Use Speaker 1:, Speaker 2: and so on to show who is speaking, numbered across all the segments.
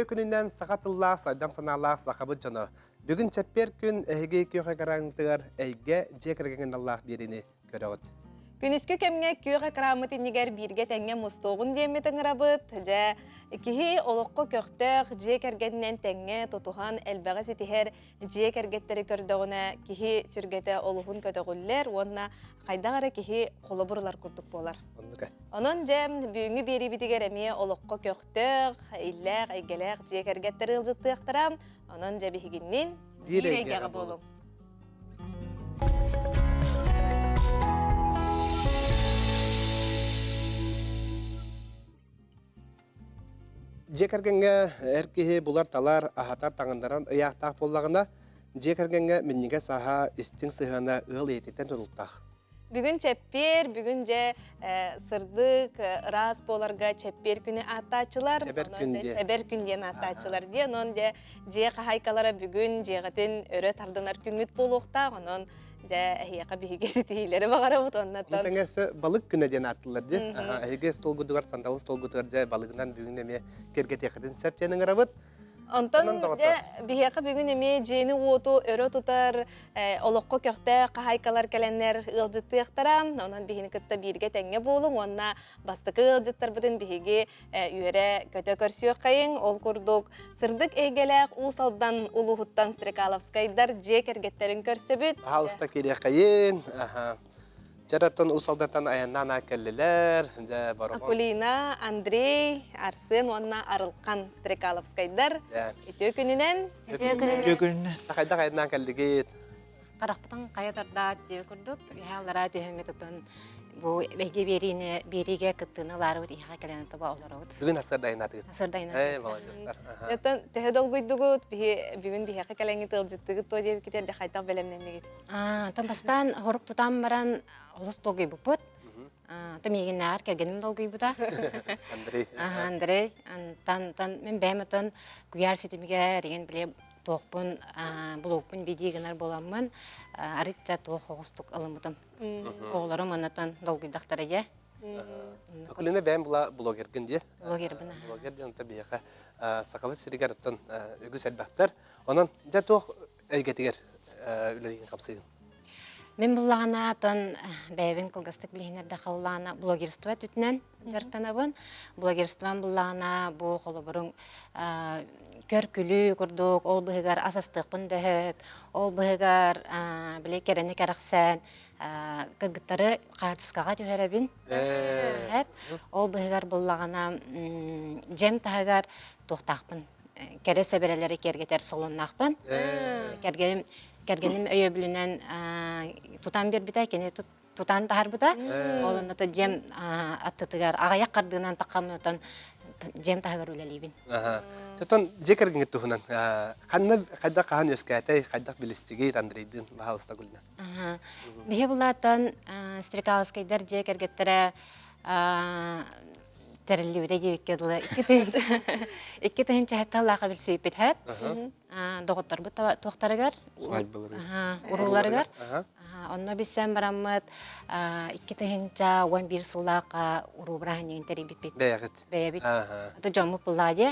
Speaker 1: Ütö күнүнен сақатыллақ, сайдам саналлақ сақабыт жаны. Бүгін чәппер күн әйге күйеқе қараңтығар әйге жекірген Аллах беріні көріғыт.
Speaker 2: Күнүскү кемге күйеқе қарамыт инегер бирге тәңге мұстоғын деметің рабыт. Жа, кихи олыққы көқтіқ жекергеннен тәңге тотухан әлбәғі сетихер жекергеттері көрдіғына кихи сүргеті олығын көтіғілер, онына қайдағары кихи қолыбырлар күрдік болар. Onun jam büyüğü biri bitiger emi olukko köktük, iller, aygeler, jekергеттері ılжыттықтырам. Onun jabi higinnin bir egeği bolun.
Speaker 1: Жекергенге әркеhe bular talar ahatar tağındaran ıyaqtaq bollağına jekергенге minnige saha istin sığana ıl etitten tutultaq.
Speaker 2: Бүгін чәппер, бүгін же сырдық, рас боларға чәппер күні аттачылар. Чәбер күнден аттачылар де. Онын же қағайкалара бүгін жеғатын өрі тардынар күнгіт болуқта. Онын же әйеқа бейге сетейлері бағара бұд.
Speaker 1: Мұтаңасы балық күні ден аттылар де. Әйге стол күдігар, сандалы стол күдігар же балығынан бүгін әме кергет еқідін сәптенің арабыд.
Speaker 2: Онтон бихеқа бүгін еме жені уоту өрі тұтар олыққы көқті қағайкалар кәләнер ұлжыттықтарам. Онан бихіні күтті бірге тәңге болың. Онна бастықы ұлжыттар бұдын бихеге үйері көті көрсіе қайын. Ол күрдік сырдық әйгеләқ ұсалдан ұлығыттан Стрекаловскайдар жекергеттерін көрсі бүд.
Speaker 1: Халыста кере қайын. Жараттан усалдатан аяннан акеллелер,
Speaker 2: Акулина, Андрей, Арсен, онна Арылқан Стрекаловскайдар. Үтө күнінен?
Speaker 3: Үтө күнінен.
Speaker 1: Тақайда қайдынан акеллегет?
Speaker 3: Қарақпытын қайатарда үтө күрдік. Үхәлара түйіметтін бұл бәйге береге күттіні лары өт иға кәлені тұба олар өт.
Speaker 1: Бүгін асырдайын атығыт?
Speaker 3: Асырдайын
Speaker 1: атығыт. Молодестар.
Speaker 2: Еттен тәхед олғыйдығыт, бүгін бейхеқі кәлені тұлжыттығыт той деп кетер де қайтақ бәлемнен
Speaker 3: Тан бастан ғұрып тұтам баран олыс долгый бұппыт. Там егін нәғар кәргенім долгый бұда.
Speaker 1: Андрей.
Speaker 3: Андрей. Мен бәймітін күяр сетімге деген біле тоқпын, блокпын бедегінар боламын. Арытча тоқ оғыстық ылымытым. Оғыларым онытын долгыйдақтар әге.
Speaker 1: Акулина бәйім бұла блогерген де?
Speaker 3: Блогер бұна.
Speaker 1: Блогер де онта бейеқа сақабы сірігер ұттын үгіз әлбәқтар. Онын жа тоқ әйгетігер үлереген қапсыйын.
Speaker 3: Мен бұлағына атын бәйбін қылғыстық білігінерді қаулағына блогерство түтінен жарықтанабын. Блогерстван бұлағына бұл қолы бұрын көр күлі күрдік, ол бұғығар асастықпын дөйіп, ол бұғығар біле керені кәріқсән, кіргіттары қартысқаға түйеребін. Ол бұғығар бұлағына жем тағығар тоқтақпын. Кәрі сәбірелері кергетер солыннақпын. Кергенім өйе білінен тұтан бер бітай, кені тұтан тағар бұда. Олын ұты жем аттытығар, ағаяқ қардығынан таққамын ұтын жем тағығар өлелейбін.
Speaker 1: Жаттан жекерген тұғынан, қайдақ қаған өскәйтай, қайдақ білістіге Андрейдің бағалыста күліне?
Speaker 3: Бейе бұлатын Стрекаловскайдар жекергеттері тәрілі дебеккеділі. Икі тәхінші әтталаға білсейіп бетхәп. Доғыттар бұд тоқтарығар. Ұруларығар. Онна бісен барамыд. Икі тәхінші 11 сыллаға ұру бірағын еген тәрі бет бет.
Speaker 1: Бәйәғыт.
Speaker 3: Бәйәбет. Аты жамып бұлладе.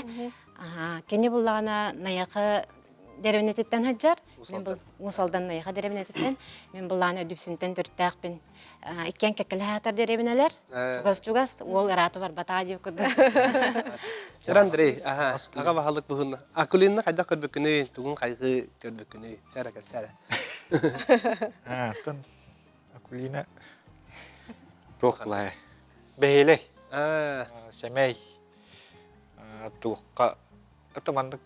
Speaker 3: Кені бұллағына наяқы дәревінететтен хаджар. Мұсалдан наяқы дәревінететтен. Мен бұллағына өдіпсінтен түрттәқпін. Иккен кәкілі хатар дәревінелер. Чугас, ол әраты бар бата деп күрді.
Speaker 1: Жар Андрей, аға бағалық бұғын. Акулинна қайдақ көрбеккіні, түгін қайғы көрбеккіні. Жара көр,
Speaker 4: Тын Акулина тоқлай. Бәйелі. Сәмәй. Туққа. Атымандық.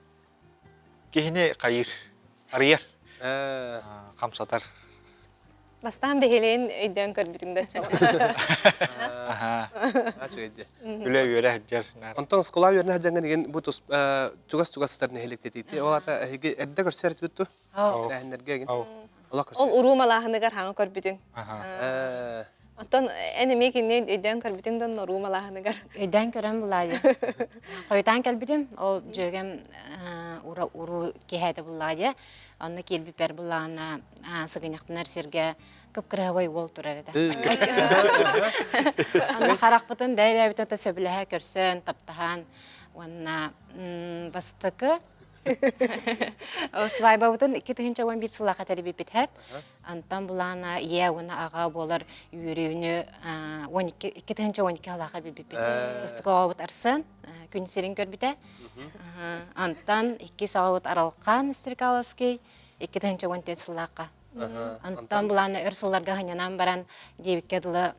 Speaker 4: Кехіне қайыр. Арияр. Қамсатар.
Speaker 2: Бастан бейелейін өйден көрбітіңді чоға.
Speaker 4: Үлі өрі әджер.
Speaker 1: Онтан скола өріне әдженген еген бұд чугас-чугастарыны хелектетейді. Олата әрді көрсәрет күтті? Әйінерге еген?
Speaker 2: Ол ұрумалағынығар хаңы көрбітің. Онтан әнеме кенен өйден көрбітіңден ұрумалағынығар.
Speaker 3: Өйден көрем бұлайды. Қойтан кәлбітім, ол жөгем ұру кехәді бұлайды. Онны келбіпер бұлағына сығынықтынар серге кып-кырығай ол тұрар еді. Онны қарақ бұтын бәй-бәй сөбіліға көрсін, таптаған Уанна бастыкы Свайбаутын 2011 сылақа тәрбе бітәп. Антан бұлана ие оны аға болар үйреуіні 2012 алаға бітәп. Істігі ауыт арсын, күн серін көр біті. Антан 2 сағауыт аралқан істіркаласкей 2014 сылақа. Антан бұланы өрсыларға ғанянан баран дебіккеділі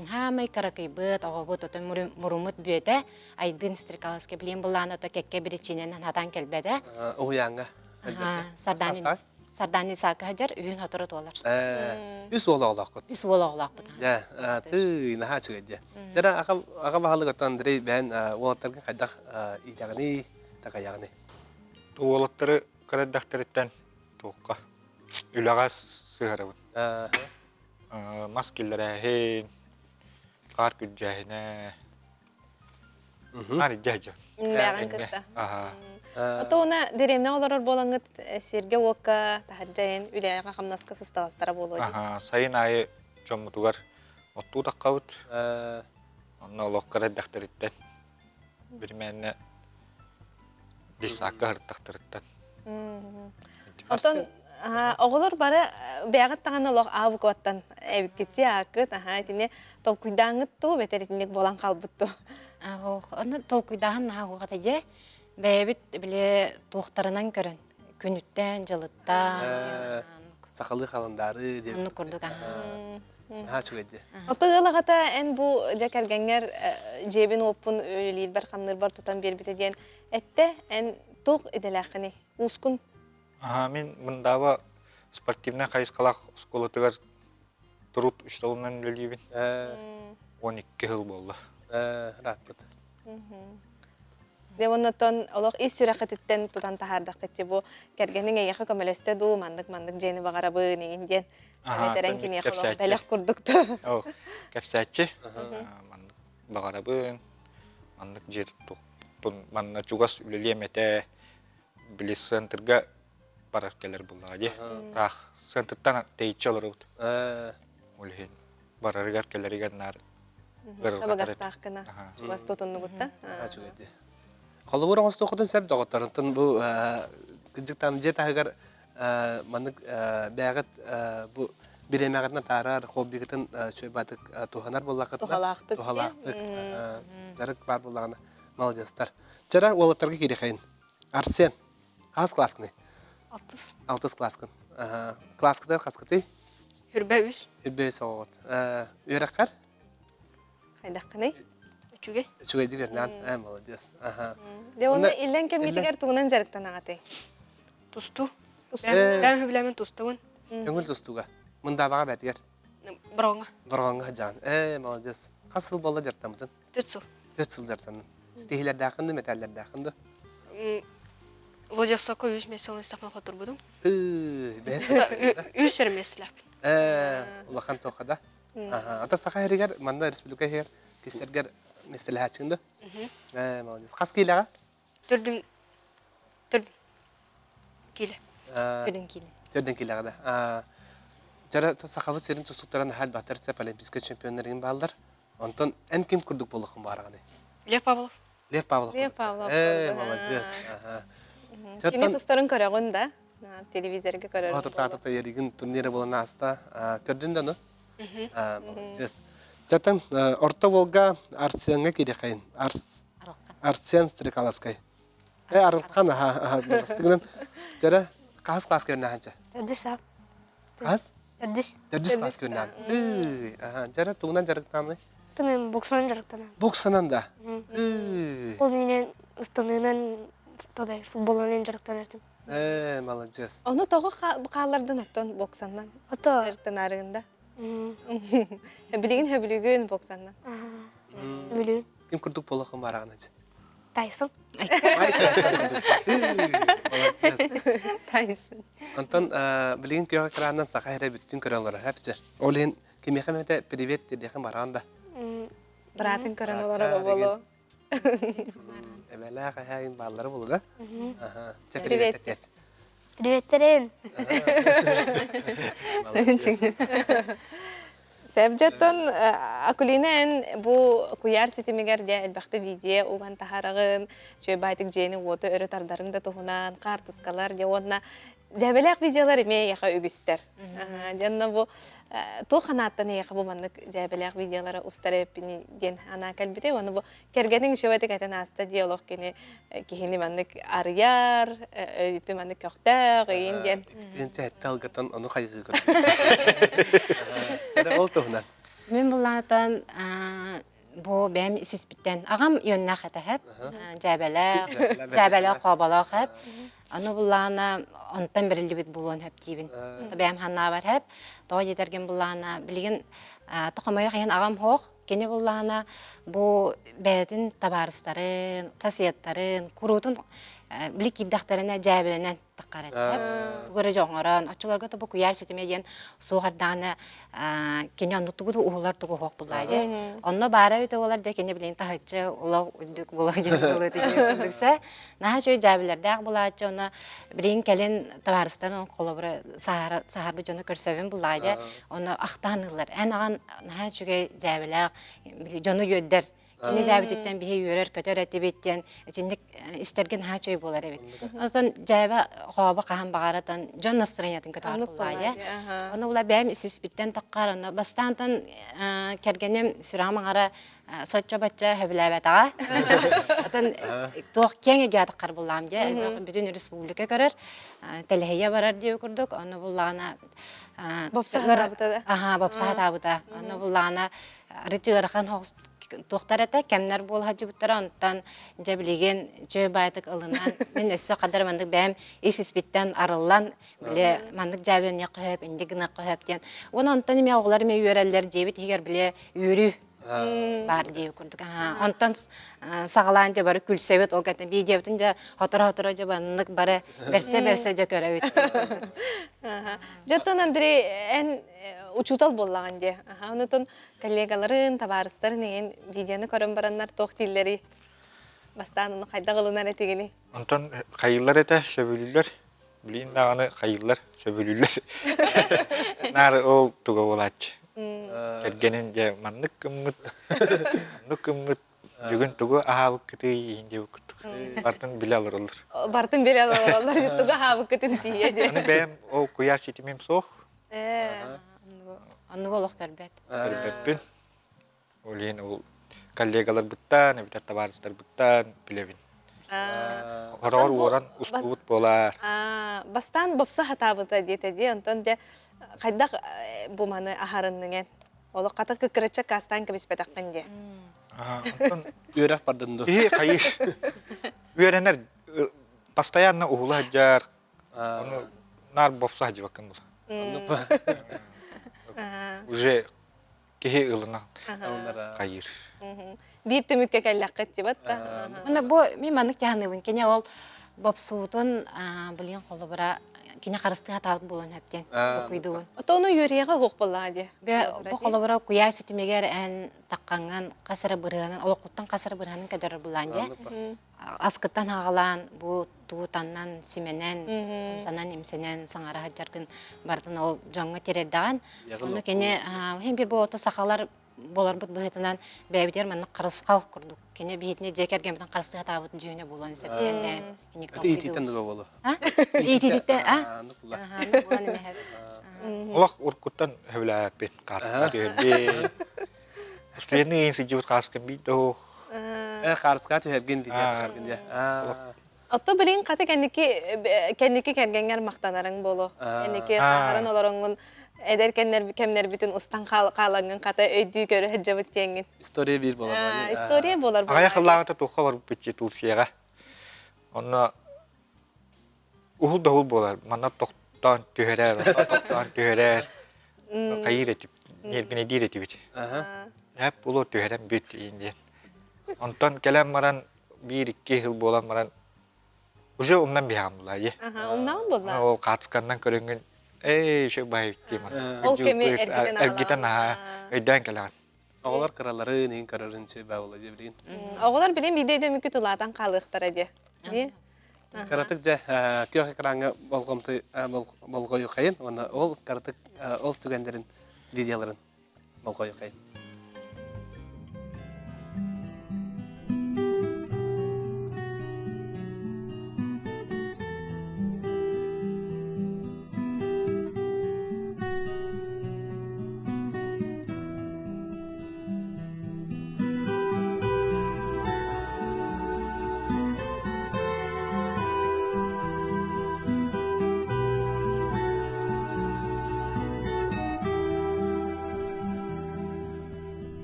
Speaker 3: хамай каракай быт, оғабыт, оты мұрумыт бүйеті, айдын істіркаласкей білен бұланы оты кекке біречінен хатан келбеді.
Speaker 1: Оғияңға.
Speaker 3: Сардани сақы хажар үйін хатырыт олар.
Speaker 1: Үс ола олақ құт.
Speaker 3: Үс ола олақ бұд.
Speaker 1: Ты наха чүгеді. Жара аға бағалы ғаттан дірей бән олаттардың қайдақ итағыны, тақаяғыны.
Speaker 4: Туолаттары кыраддактырыттан туукка үлага сыгарабын. Маскиллерэ кар күджәһенә. Ани җәҗә.
Speaker 2: Бәгән кытта. Атона деремне олорор болаңыт серге окка тахаджайын үләгә хамнаска сыстагастара болой.
Speaker 4: Сайын айы жомутугар отту таккабыт. Онна олок кыраддактырыттан. Бир мәнне дисакка хырттактырыттан.
Speaker 2: Отон оголор бары бәгәт таган олог абык оттан эбиккети акыт тине толкуйдаңыт ту бетеритинек болан калбытту.
Speaker 3: Оны толкуйдаһын нахуга тәҗә бәбит биле тухтарынан көрөн күнүттән жылыттан
Speaker 1: Сақалы қалындары деп.
Speaker 3: аны күрдүк.
Speaker 1: Наха чүгеді.
Speaker 2: Отыгылагата эн бу жакаргаңер жебин оппун өлил бар хамныр бар тутан бербите ден этте эн туг иделахыны ускун.
Speaker 4: Мен мындаба спортивный кайыскалак школатыгар турут үчталынан үлелибин. 12 жыл болду.
Speaker 1: Рахмет.
Speaker 2: Девоннотон олох ис сүрәхәтеттен тутан тахардак кетти бу кергенин яхы көмөлөстө ду мандык жени багарабы нигинден метерен кини яхы белек курдукту.
Speaker 4: О, кепсәтче. Мандык багарабын. Мандык жер туктун манна чугас үлелемете билис центрга барар келер буллади. Рах центртан тейчалырыт. Улхин бараргар келерген нар.
Speaker 2: Табагастак кына. Чугас тотуннугутта.
Speaker 1: Чүгеді. Қолы бұрын осты оқытын сәп доғыттарынтын бұл күнжіктан жет ағығар маңық бәғіт бұл біремәғітна тарар, қоббекетін шөйбатық туғанар болақытна. Тухалақтық. Жарық бар болағына малдестар. Жара олаттарға керекайын. Арсен, қас класкыны? 6 класкын. Класкыдар қасқыты?
Speaker 5: Хүрбә үс.
Speaker 1: Үрбе соғыт. Үйраққар?
Speaker 2: Хайдаққыны?
Speaker 5: Үчүгө.
Speaker 1: Үчүгейді көрінен. Молодец.
Speaker 2: Девонна иллен кеммитигер тугунан жарыктан агаты.
Speaker 5: Тусту. Бәм хөбләмен тустугун.
Speaker 1: Өңіл тұстуға. Мұнда баға бәтігер?
Speaker 5: Бұраңа.
Speaker 1: Бұрғанға жан. Молодец. Қасыл болды жартамыдың?
Speaker 5: 4 жыл.
Speaker 1: 4 жыл жартамын. Стихилер дақынды, металлер дақынды?
Speaker 5: Владивостока үз меселін стафан қотыр бұдым.
Speaker 1: Үз
Speaker 5: Үз сәрі меселіп.
Speaker 1: Улақан тоқада? Ата сақа әрігер, манда республика хер, кесергер меселі хәтшіңді? Молодец. Қас кейліға?
Speaker 5: 4 келі.
Speaker 1: 4 кейліға да. Жара сақавы серін тұсуқтаран хәл бақтар сәп олимпийска чемпионларың балдар. Онтон ән кем күрдік болықын барғаны?
Speaker 5: Лев Павлов.
Speaker 1: Лев Павлов.
Speaker 2: Лев Павлов.
Speaker 1: Молодец.
Speaker 2: Кини тустарын көрөгөн да. Телевизорга көрөр.
Speaker 1: Отуртата еригин турниры болан аста. Көрдүн да, ну? Молодец. Жаттан орта волга Арсенге керекайын. Арсен Стрекаласкай. Арылқан, боластығынан. Жара қағыз класс көрінен ханча?
Speaker 5: 4 сап.
Speaker 1: Қағыз?
Speaker 5: 4.
Speaker 1: 4 класс көрінен. Жара туғынан жарықтанды?
Speaker 5: Мен боксынан жарықтанам.
Speaker 1: Боксынан да?
Speaker 5: Ол менен ұстанынан футболынан жарықтанардым.
Speaker 1: Молодец.
Speaker 2: Оны тоғы қалардын оттон боксандан.
Speaker 5: Ото.
Speaker 2: Жарықтан арығында. Білігін хөбілігін боксандан.
Speaker 5: Білігін.
Speaker 1: Кім күрдік болықын барағын әчі?
Speaker 5: Тайсон.
Speaker 2: Тайсын.
Speaker 1: Антон, білген күйеға қыраннан сақа әрі бүттін көріңлері, әпчі. Ол ең кемеқем өте привет дедеқін барағында.
Speaker 2: Братын көрін олары болу.
Speaker 1: Әбәлі қайын балылары болу да?
Speaker 2: Привет.
Speaker 5: Приветтерин.
Speaker 2: Сәбжеттен Акулинен бу куяр ситимигер де элбәхте видео уган тахарагын, чөй байтык жени оты өрө тардарын да тухунан, картыскалар де онна Дәбеләк видеолар эме яха үгүстер. Жанна бу ту ханаттан яха бу маннык дәбеләк видеолары устарып ден ана калбите, оны бу кергенин шөбәтек айтан аста диалог кени кихини маннык арыяр, өйтү маннык көктөг, инден.
Speaker 1: Динче талгатан аны хайгы көр. Сәдә ол тухнан.
Speaker 3: Мен буллатан бу бәм сиспиттен агам йонна хатахап, жабалак кабалак хап. Аны буллана онтан берилди бит булон хап тибин. Бәм ханна бар хап. Тоо жетерген буллана билген токомая хаян агам хок. Кене буллана бу бәдин табарыстарын, тасияттарын, курутун билик иддактарына жабыленен таккарат. Тугары жоңоран, ачыларга да бу куяр сетемеден сугарданы кене андутугу уулар тугу хок буллайды. Онно бара бит олар да кене билен тахачы, улар үндүк булагын булады дегенсе, наха жой жабыларда булачы, оны билен келен табарыстарын колобра сахар бу жону көрсөбүн булайды. Оны актанылар. Анаган наха жөге жабылак, жону йөддер. Кини жабитеттен бихи үйрер көтөр әтебеттен içindik isтерген хачой болар эбит. Онтон жаба хоба кахан багаратан жон настроениятын көтөр буллайды. Оны ула бәм сиспиттен таккар, оны бастантан кергенем сүрамаңара сочча бачча хөбләбәтага. Атан тох кеңе гатыккар буллам ди. Бүтүн республика көрөр. Телехия барар дип көрдүк. Оны буллана
Speaker 2: Бопсахатабыта.
Speaker 3: Бопсахатабыта. Оны буллана ритүгәрхан хогс Тухтарата кемнер бол хаҗибуттара онтан җәблеген җөй байтык ылынан мен өссө кадар мандык бәм исиспиттен арыллан биле мандык җабен якып инде гына кыйып дигән. Оны онтан ме оглар ме юрәлләр җебит һигәр биле юрү бар дип күрдүк. Онтан сагалан җа бар күлсәбет ол кәтен бидебитен җа хатыра җабанлык бары берсе җа көрәбит.
Speaker 2: Жаттан Андрей эн учутал боллаган де. Онутун коллегаларын, табарыстарын ен видеоны көрөн бараннар тох тиллери. Бастан оны кайда кылынар этигини.
Speaker 4: Онтон кайыллар эте сөбүлүлөр. Билин даганы кайыллар сөбүлүлөр. Нары ол туга болачы. Кергенин же маннык кыммыт. Маннык кыммыт. Бүгүн тугу ахабык кыты инде күттүк. Бартын биле алырлар.
Speaker 2: Бартын беле алалар туга хабы кытын тие де.
Speaker 4: Аны бэм ол куяр ситимем сох.
Speaker 3: Анны голох бербет.
Speaker 4: Билбеппин. Олин ол коллегалар буттан, эбитат табарыстар буттан билебин. Орор оран устубут болар.
Speaker 2: Бастан бопса хатабыта дете де, онтон де кайда бу маны ахарынныңен. Олы ката кыкырыча кастан кебиспетаккан де.
Speaker 4: Онтон
Speaker 1: Үйрәк бардынды.
Speaker 4: кайыш. Үйренер постоянно угула хаджар. Оны нар бопса хаджыбакын бұл. Уже кеһи ылына кайыр.
Speaker 2: Бир төмүккө келлаккет дебат та.
Speaker 3: Оны бу мен манык жаһаныбын кене ол бопсуутун билген колобра кене карысты хатабыт болон хептен куйдуун.
Speaker 2: Отону юрияга хок боллади.
Speaker 3: Бу колобра куя ситимегер эн такканган касыры бырыган олокуттан касыры бырыганын кадары буланды. Аскыттан хагалан бу туутаннан сименен санан имсенен саңара хаджаргын бардын ол жоңго терердаган. Оны кене хем бир бу ото сакалар болар бут быһытынан бәбитер манны карыскал курдук. Кене бихитне жекерген бутан карысты хатабытын жүйүнө булган сепен.
Speaker 1: Ититен дуга болу.
Speaker 3: Ититен,
Speaker 4: Олақ уркуттан хөбләппет карыска төрбе. Успені енсі жібіт қарыскан бейді.
Speaker 1: Қарысқа түйерген дейді.
Speaker 2: Отто билин каты кенники кергенгер мактанарың болу. Кенники сахарын олорыңын эдер кемнер битин устан каланган каты өйдүү көрө хаджабыт теңин.
Speaker 1: История бир болар.
Speaker 2: История болар.
Speaker 4: Ағая қыллағыта тоққа бар бітче Турцияға. Онна ухул да хул болар. Манна тоқтан түйерер. Қайыр етіп, нербіне дейр етіп еті. Әп ұлы түйерен бүт дейінден. Онтан кәлем маран 1-2 жыл болан маран уже оннан бейхам бұла.
Speaker 2: Оннан бұла?
Speaker 4: Ол қатысқаннан көрінген шөй байып деймін.
Speaker 2: Ол кеме әргітен ағалан?
Speaker 4: Әргітен өйден кәлеген.
Speaker 1: Оғылар қыралары нең көрерін шөй бай ола деп білген.
Speaker 2: Оғылар білен бидейді мүкі тұлатан қалықтар әде.
Speaker 1: Каратык жа күйек экранға болғой қайын, ол каратык ол түгендерін видеоларын. Балқойқай.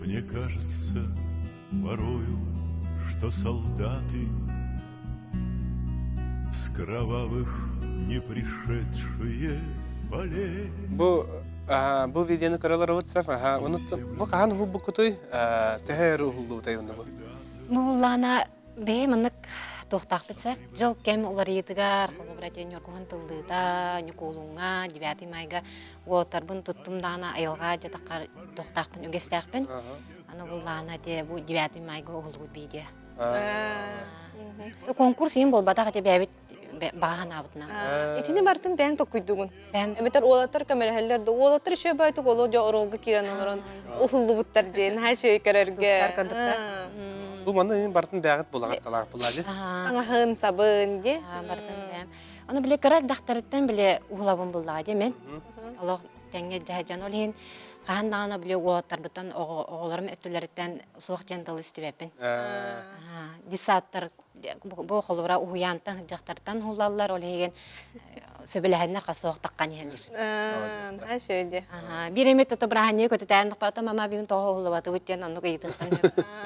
Speaker 6: Мне кажется порою, что солдаты с кровавых не пришедшие полей.
Speaker 1: Бу видеоны көрөлөр утсаф. Бу кахан хул букутой тәһәр хулутай онда бу.
Speaker 3: Муллана бемынык тохтак битсер. Жыл кем улар етигар, холобратен yorgun тылдыта, нюкулунга, 9 майга отарбын туттум дана айылга жатакка тохтакпын, үгестакпын. Аны буллана те бу 9 майга улгут видео. Конкурс ем болбада те бәбит бахан абытна.
Speaker 2: Итини бартын бәң токуйдугун.
Speaker 3: Бәм
Speaker 2: Эметер олатыр камерахеллерді, олатыр шөй байтук оло жа оролғы кирен оларын ухыллы буттар дейін, ха шөй көрерге.
Speaker 1: Бу манда ин бартын бәгыт булагат талак булады.
Speaker 2: Аңахын сабын де.
Speaker 3: бартын бәм. Аны биле кара дахтарыттан биле углабын булла де мен. Аллах тәңге жаһан олин каһандагына биле уаттар бутан оголарым өттүләрдән суак жантыл истебеппин. Дисаттар бу холора уянтан жактартан хулаллар олеген сөбеләһәннәр касык таккан яныр.
Speaker 2: Ха шөй де.
Speaker 3: Бир эмет тото браханне көтө тәрнек пата мама бин тоо хулабаты үттен аны кыйтын.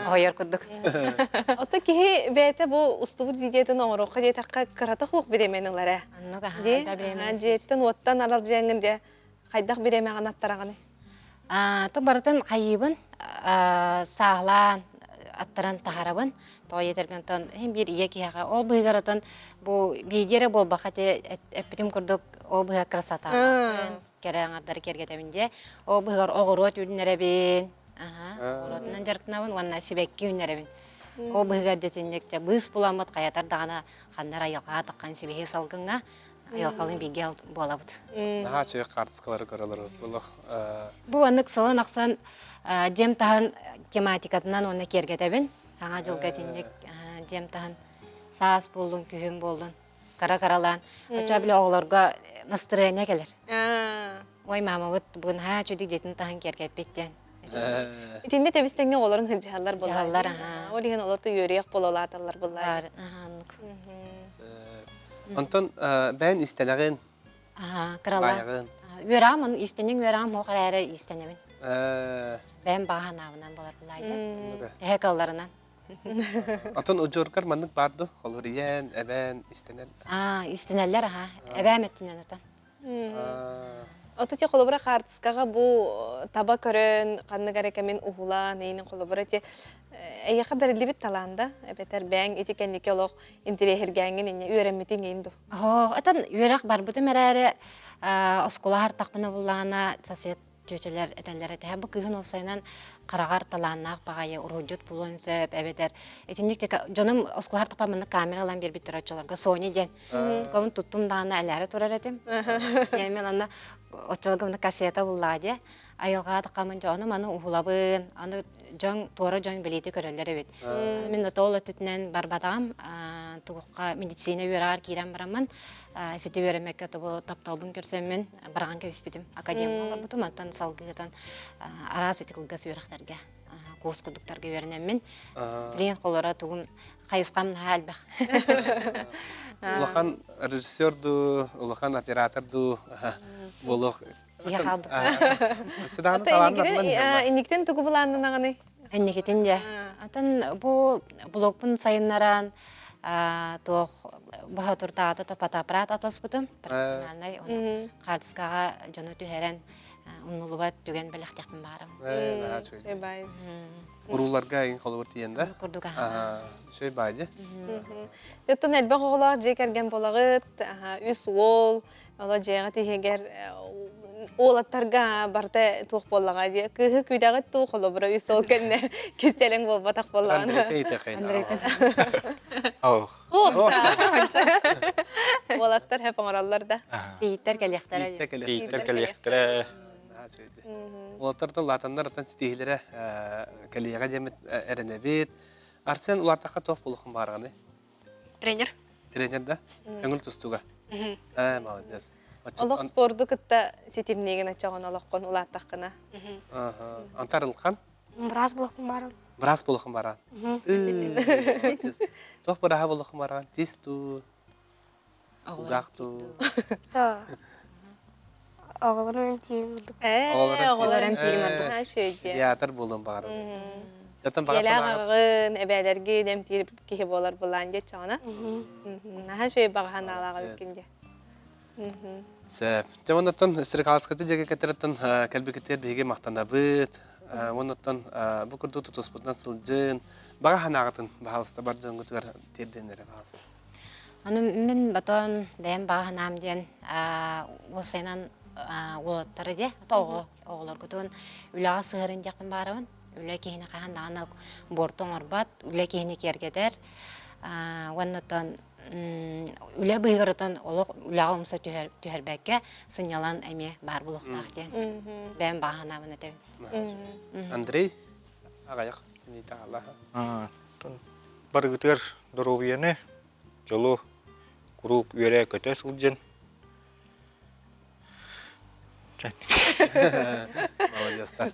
Speaker 3: Хойер кудук.
Speaker 2: Ота кихи бәйте бу устубут видеотын оңырыққа де таққа қырата хуқ біременіңлері.
Speaker 3: Анну ка
Speaker 2: Де,
Speaker 3: да биремен.
Speaker 2: жеттін оттан арал жеңін де қайдақ біремеған аттарағаны.
Speaker 3: То бартын кайыбын саглан аттаран тахарабын. Той етерген тон hem bir iya kiyaga ol bıgaratın bu bidere bol bakate epitim kurduk ol bıga krasata. Kerengadar kergeteminde ol bıgar ogorot ünnerebin. Ogorotun jartnabın wanna sibekki ünnerebin. Ol bıga detinekçe bıs bulamat kayatar dağına xanlara yalqa takkan sibehe salgınga ayalqalın bigel bolabıt.
Speaker 1: Наха чөй картскалары көрөлөр.
Speaker 3: Bu anık salın aksan jem tahan tematikatından onu kergetebin. Аңа жылга тиндик жем таһан саас болдун, күһүм болдун, кара-каралан. Ача биле оглорга настроение келер. Ой мама вот бүгүн ха чүдик жетин таһан кергеп беттен.
Speaker 2: Итинде тебистенге оларын хыджалар болар.
Speaker 3: Жаллар,
Speaker 2: Олеген олаты йөрек болалаталар болар.
Speaker 1: Антон бән истенеген
Speaker 3: Крала.
Speaker 1: баягын.
Speaker 3: Верамын истенең верам хокарары истенемин. Бән баһанабынан болар булайды. Хекалларынан.
Speaker 1: Антон уҗоркар мандык барды. Холуриян, әбән, истенел.
Speaker 3: Истенелләр әбәметтинен отан.
Speaker 2: Ота те холобра картскага бу таба көрөн, канны гарекемен ухула, нейнин холобра те эйяка берилибит таланда, эбетер бәң этикеннике олох интерехергәңген ине үйрәнмитин инду.
Speaker 3: Отан үйрәк бар бутым әрәре осколар тақпына буллана сосед жөчелер этелләр әтә бу кыгын опсайнан карагар таланнак багае уружут булонсеп эбетер этинник жоным осколар тақпамны камералан бербит турачыларга Sony ден. Ком туттум дана әләре турар этим. Яни мен аны очолгымны кассета буллади. Айылга тақамын жоны маны ухулабын, аны жон тора жон билети көрөллөр бит. Мен отол өтүтнен барбатам, тугукка медицина үйрәгәр кирәм барамын. Сете үйрәмәккә табы тапталбын көрсәм мен барган кебиспитим. Академиялар бутум аттан салгыгытан арас этикылгас үйрәктәргә, курс кудуктарга үйрәнәм мен. Билен колора тугум кайыскам халбах.
Speaker 1: Улахан режиссерду, улахан операторду болох.
Speaker 3: Яхаб.
Speaker 1: Седаны
Speaker 2: Ота
Speaker 1: таланнар.
Speaker 2: иниктен тугу буланнаганы.
Speaker 3: Эннигетин де. Атын бу блогпун сайыннаран тох бахатуртаата топатапрат атоспутум. Профессиональный оны картскага жону түһәрен уннулубат түген белехтекпин барым.
Speaker 2: Шөй бай.
Speaker 1: Уруларга ин холур тиенде.
Speaker 3: Курдуга.
Speaker 1: Шөй байды.
Speaker 2: Төттөн элбе оголар жекерген болагыт, үс ол, ала жега тигер олаттарга барда тух боллага ди. Кыһы күдәгә тух олобра үс ол кенне кистелең болбатак боллаганы. Олаттар хеп оңраллар да.
Speaker 3: Титтер келехтер.
Speaker 4: Титтер келектіре.
Speaker 1: сөйді. Олаттардың латандар атын сетихилері кәлияға демет әрінебет. Арсен улаттаққа тоқ болуқын барғаны.
Speaker 7: Тренер.
Speaker 1: Тренерда? Өңіл тұстуға. Молодец.
Speaker 2: Олық спорду кытта сетимнеген ачаган олыққын улаттаққына.
Speaker 1: Антарылқан?
Speaker 5: Біраз болықпын барын.
Speaker 1: Біраз болуқын барған. Тоқ бұраға болуқын барған. Тесту, ұғақту.
Speaker 5: Оғылармен тиін бұлдық.
Speaker 2: Оғыларым
Speaker 3: тиrim
Speaker 2: сөйді.
Speaker 1: Театр болуын бағарым. Жатын
Speaker 2: Елі
Speaker 1: бағасына
Speaker 2: ағағын әбәлерге дәм тиіп кейі болар болан де чағына. Наға сөй бағаған алаға өткенде.
Speaker 1: Сәп. Жаманаттан істірік алысқаты жеге кәтіріттін кәлбекеттер бейге мақтана бұд. Онаттан бұл күрді тұтоспытынан сылжын. Баға ханағытын бағалысты бар жыңғы түгер терденері бағалысты.
Speaker 3: Оны мен батон бәйім баға ханам ден осайнан олаттары де, оғылар күтуін үліға сығырын жақын барауын. Үлі кейіні қағандағына бортың орбат, үлі кейіні кергедер. Оннаттан үлі бұйғырытын үліға ұмса түйербәкке сынялан әме бар бұлықтақ ден. Бәйім баға ханамын өтеуін.
Speaker 1: Андрей, ағаяқ.
Speaker 4: Бар күтер дұрубияны, жолу күрук үйері көте сылжын.
Speaker 1: Молодецтар.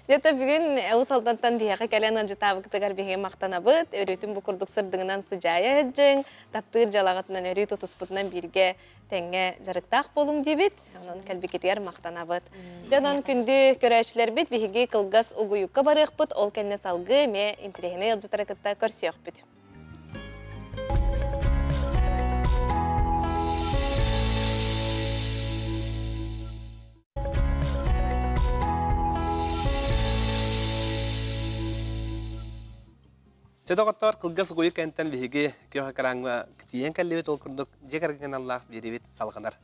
Speaker 2: Жета бүгін ұсалдантан бияға кәлен анжытабы кітігар бейге мақтана бұд, өретін бұқырдық сырдыңынан сұжая әджің, таптыр жалағатынан өрі тұтыспытынан бірге тәңге жарықтақ болың дебет, оның кәлбекетер мақтана бұд. Жанон күнді көрәшілер бет бейге қылғас ұғыюққа барық бұд, ол кәнне салғы ме интерегіне елжітары кітта көрсеуқ бұд.
Speaker 1: Жадоғаттар қылғас ұғыйы кәнттен бейге күйіға қараңға кітиен кәллебет ол күрдік жекәрген Аллах беребет салғанар.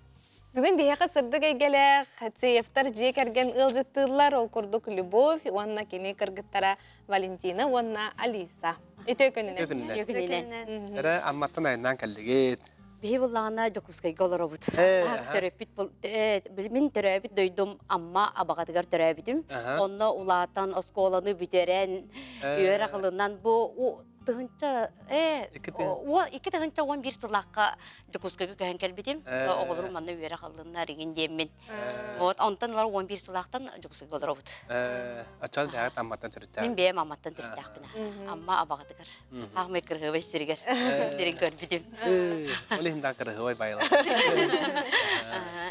Speaker 2: Бүгін бейеқа сырды кәйгелек, хатсеевтар жекәрген ұлжыттылар ол күрдік Любовь, онна кені кіргіттара Валентина, онна Алиса. Ете өкінінен.
Speaker 1: Әрі амматтан айынан кәллегет.
Speaker 7: Бей болағына жокускай голоробут. Төрөппит бол, мен төрөппит дойдум, амма абағатыгар төрөппитим. Онна улаатан осколаны бүтерен, үйер ақылынан бұ тығынча, iki тығынча 11 сылаққа жокускайға көхен кәлбетим. Оғылырым манна үйер ақылына реген деймін. Онтан олар 11 сылақтан жокускай голоробут.
Speaker 1: Ачал бәғат амматтан түріттер.
Speaker 7: Мен бейім амматтан түріттәқпіна. Амма абағатыгар. Ағмай кірғывай сірігер. Сірін көрбітім.
Speaker 1: Олихиндан кырыгы ой байла.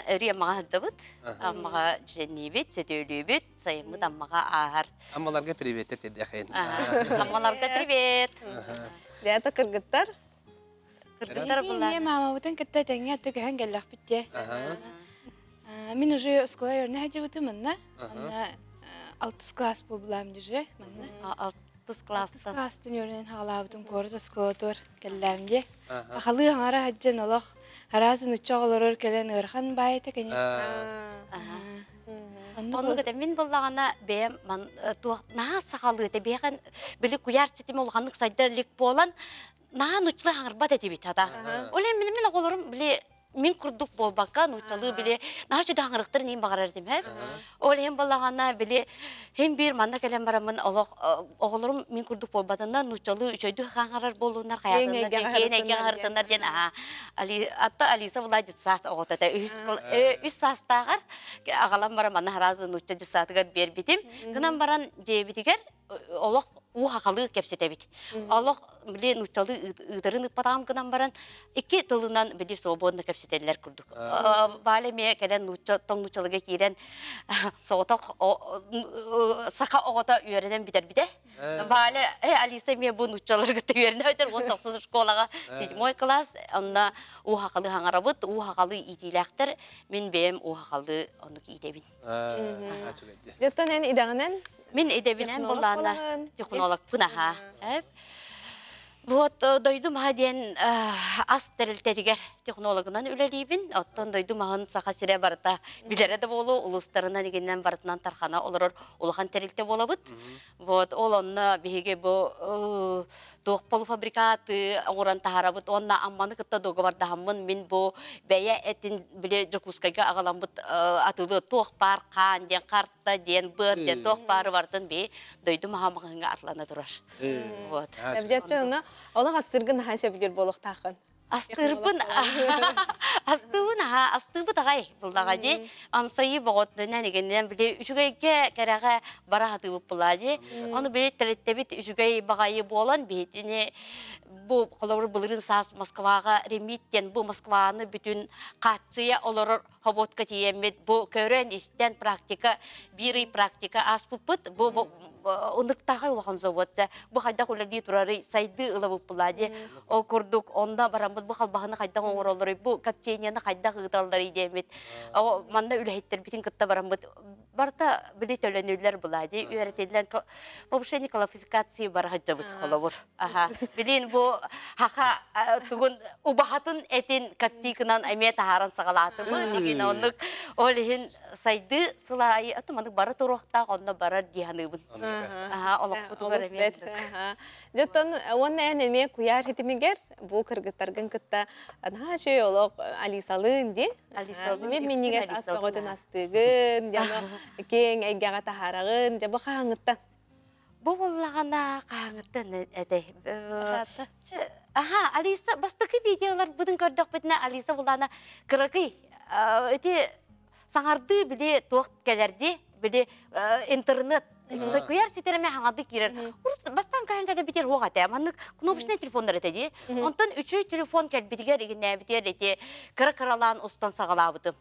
Speaker 7: Өрі амаға хадзабыт, амаға жэннебет, сөтөлөбет, сайымыт амаға ағар.
Speaker 1: Аммаларға приветтер теді әқейін.
Speaker 7: Амаларға привет.
Speaker 2: Дәті кіргіттар?
Speaker 7: Кыргыттар бұлар.
Speaker 8: Мен мамабытын кітті тәңе түгіген гәлләқ бітте. Мен уже скола өріне хаджы бұтымын, 6 класс бұл бұлам жүжі.
Speaker 7: 6 класстан.
Speaker 8: 6 класстан өрінен хағалабытым көрді сколатор кәлләмде. Ақалы аңара хаджын олық. Аразын ұтчақ олар кәлен ұрхан байты кәне.
Speaker 7: Оны көтен мен болағана бәйім, наға сақалы өте бәйін білі күяр сетім олғанық сайда лек болан, наға нұчлы аңырбат әте бейт ада. Олай мен оғылырым білі мен күрдік болбаққа нұйталы біле наға жүді аңырықтыр нейін бағар әрдім әп. Ол hem болағана біле hem бір манда кәлем барамын оғылырым мен күрдік болбатында нұйталы үшөйді қаңырар болуынар қаяғындар кейін әйген ағыртындар ден. Атта Алиса бұлай жүтсат оғытады. Үс састағар ағалам барам ана харазы нұйтты жүтсатығар бербетім. Күнан баран жебетігер олық уақалы кепсете бит. Олық біле нұйталы ұдырын ұппатағым күнан баран 2 тылынан біле собуынды кепсетелер күрдік. Бәлі ме кәлен тоң нұйталыға кейден соғытақ сақа оғыта үйерінен бітер біде. Бәлі Алиса ме бұл нұйталырға үйеріне өтер 19 школаға 7 класс. Онна уақалы хаңарабыт, уақалы итиләқтір. Мен бәйім уақалы онық итебін.
Speaker 2: Жеттен ән идағынан?
Speaker 7: Мен edebinen bolana технолог punaha. Вот дойду маһаден ас терилтеригер технологынан үлелибин. Оттон дойду маһын саха сире барта. Билере де болу улустарынан игеннен бартынан тархана олорор улахан терилте болабыт. Вот ол онна биһиге бу туох полуфабрикаты оран тахарабыт. Онна амманы кытта дого барда хаммын мин бу бәя этин биле жокускайга агаламбыт атылы туох пар кан ден карта ден быр ден туох пары бартын би дойду маһамыгынга арлана турар. Вот.
Speaker 2: Әбҗәтчәнә, олар астыргын хәсә билер болох тахын.
Speaker 7: Астырбын астыбы тагай булдагады. Амсайы боготнан дигәннән биле үчүгәйгә кәрәгә бара хатып булады. Аны биле телеттебит үчүгәй багайы болан битине бу колор булырын сас Москвага ремиттен бу Москваны бүтүн катчыя олор хоботка тиемет бу көрән истән практика бири практика аспыпыт бу ундыктагы улган заводта бу хайда кулады турары сайды ылабып булады. О курдук онда барамбыз бу халбахны хайда оңоролдоры бу капченияны хайда гыдалдары идемет. О манда үләһиттер битин кытта барамбыз барта биле төлөнүлөр булады. Үйрәтелгән повышение квалификации бар хаҗабыт холовор. Аха. Билин бу хака тугун убахатын этин каптикынан әмет харан сагалаты бу диген онлык олин сайды сылай атыманы бара туракта онда барар диһаныбын. Аха, олоп тугар эмет.
Speaker 2: Жаттан онна эме куяр хитимигер бу кыргыттаргын кытта анхачы олоq Алисалын ди.
Speaker 7: Алисалын.
Speaker 2: Мен минигес аспаготун астыгын, яна кең айгага тахарагын, жаба хаңыттан.
Speaker 7: Бу буллагана каңыттан эте. Аха, Алиса бастыкы видеолар будын көрдүк битне Алиса булана кыргый. Эти саңарды биле тоқ келерди, биле интернет Куда куяр ситереме хаңады кирер. Бастан кайынга битер хоғаты. Маннык кнопочный телефондар этеди. Онтан үчөй телефон келбитигер игенне битер эти кыра-кыралан устан сагалабытым.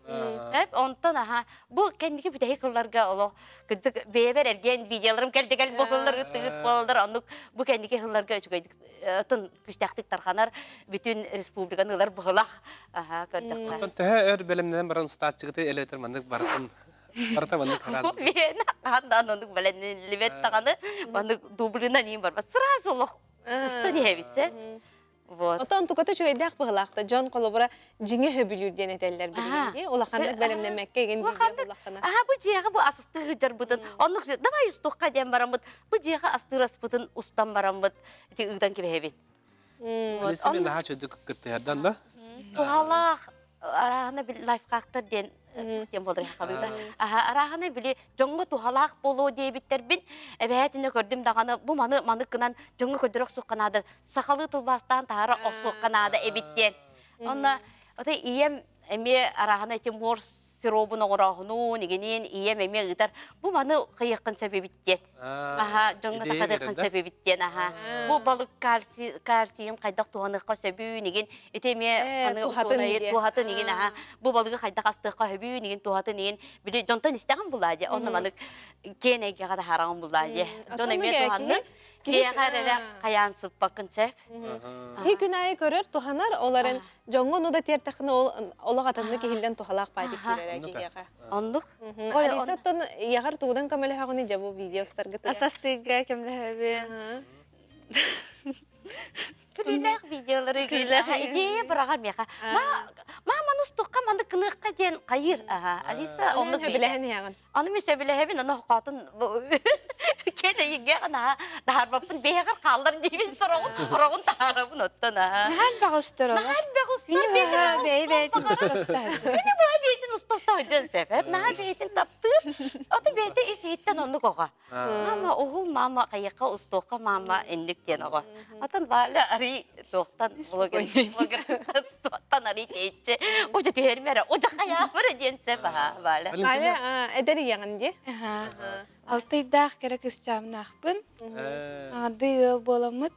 Speaker 7: Онтан аха бу кендиги битеги кылларга оло кызык бебер эрген видеоларым келдигел болдулар тыгыт болдулар. Аннык бу кендиги кылларга үчөйдик тын күстәктик тарханар бүтүн республиканылар быгылак. Аха көрдүк.
Speaker 1: Онтан тәһә өр белемнән баран статчыгы элетер мандык барын. Барта мандык харан.
Speaker 7: Мен андан ондук белен ливет таганы мандык дублина ним бар. Сразу лох уста дебитсе. Вот.
Speaker 2: Отон туката чөйдәк быгылакта Жон колобра җиңе хөбүлүр дигән әтәлләр билгән. Улаханны белемнәмәккә ген диде улахана.
Speaker 7: Аха бу җыга бу асты гыжар бутын. Онлык давай устукка дем барамбыт. Бу җыга асты распутын устан барамбыт. Ити ыгдан кебе
Speaker 1: Вот. Лесемен наһа чөдүк кыттердан да.
Speaker 7: Тухала арахана бил лайфхактар ден тем болдыр хабыда. Аха арахана били жоңго тухалак боло дебиттер бин. Эбетине көрдүм даганы бу маны кынан жоңго көдөрөк сукканады. Сакалы тылбастан тары осукканады эбиттен. Онна ота ием эме арахана тем мор сиробун огорахну нигенин ием эме гытар. Бу маны кыйыккын себебиттен. Аха жоңго такадыккын себебиттен аха. Бу балык кальциум кайдак туганыкка себүү неген этеме аны тухаты неген аха. Бу балыгы кайдак астыкка себүү неген тухаты неген биле жонтон истеген булады. Онна маны кенеге гада хараган булады. Жон эме туханны кеярара каянсып бакынча.
Speaker 2: Хи күнай көрөр туханар оларын жоңго нуда тертахны олагатынны кихилден тухалак пайды кирерә кигәгә.
Speaker 7: Ондук.
Speaker 2: Алиса тон ягар тугдан камеле хагыны жабу видеостар гытыр.
Speaker 8: Асастыга кемләбе.
Speaker 7: Күләк видеолары күләк идея бараган меха. Манустукка манды кыныкка ден кайыр. Алиса
Speaker 2: Оны беләһен ягын.
Speaker 7: Аны месе беләһен аны хатын кене йигә гына дарбапын бегәр калдыр дибин сорагын тарабын оттана.
Speaker 8: Нәһәл багыстыр ала.
Speaker 7: Нәһәл багыстыр
Speaker 8: Мини бәй устастар.
Speaker 7: Мини бу бейтин устастар җәсәф. Нәһәл бейтин тапты. Аты бейте исеттен аны кога. Мама огыл мама кайыкка устокка мама эндиктен ага. Атын бала ари токтан блогер токтан ари тече. Ожа төһәрмәре ожа кая бер денсә бала.
Speaker 2: Ала эдер ягын ди.
Speaker 8: Алтайдах керек истәмнахбын. Ады боламыт.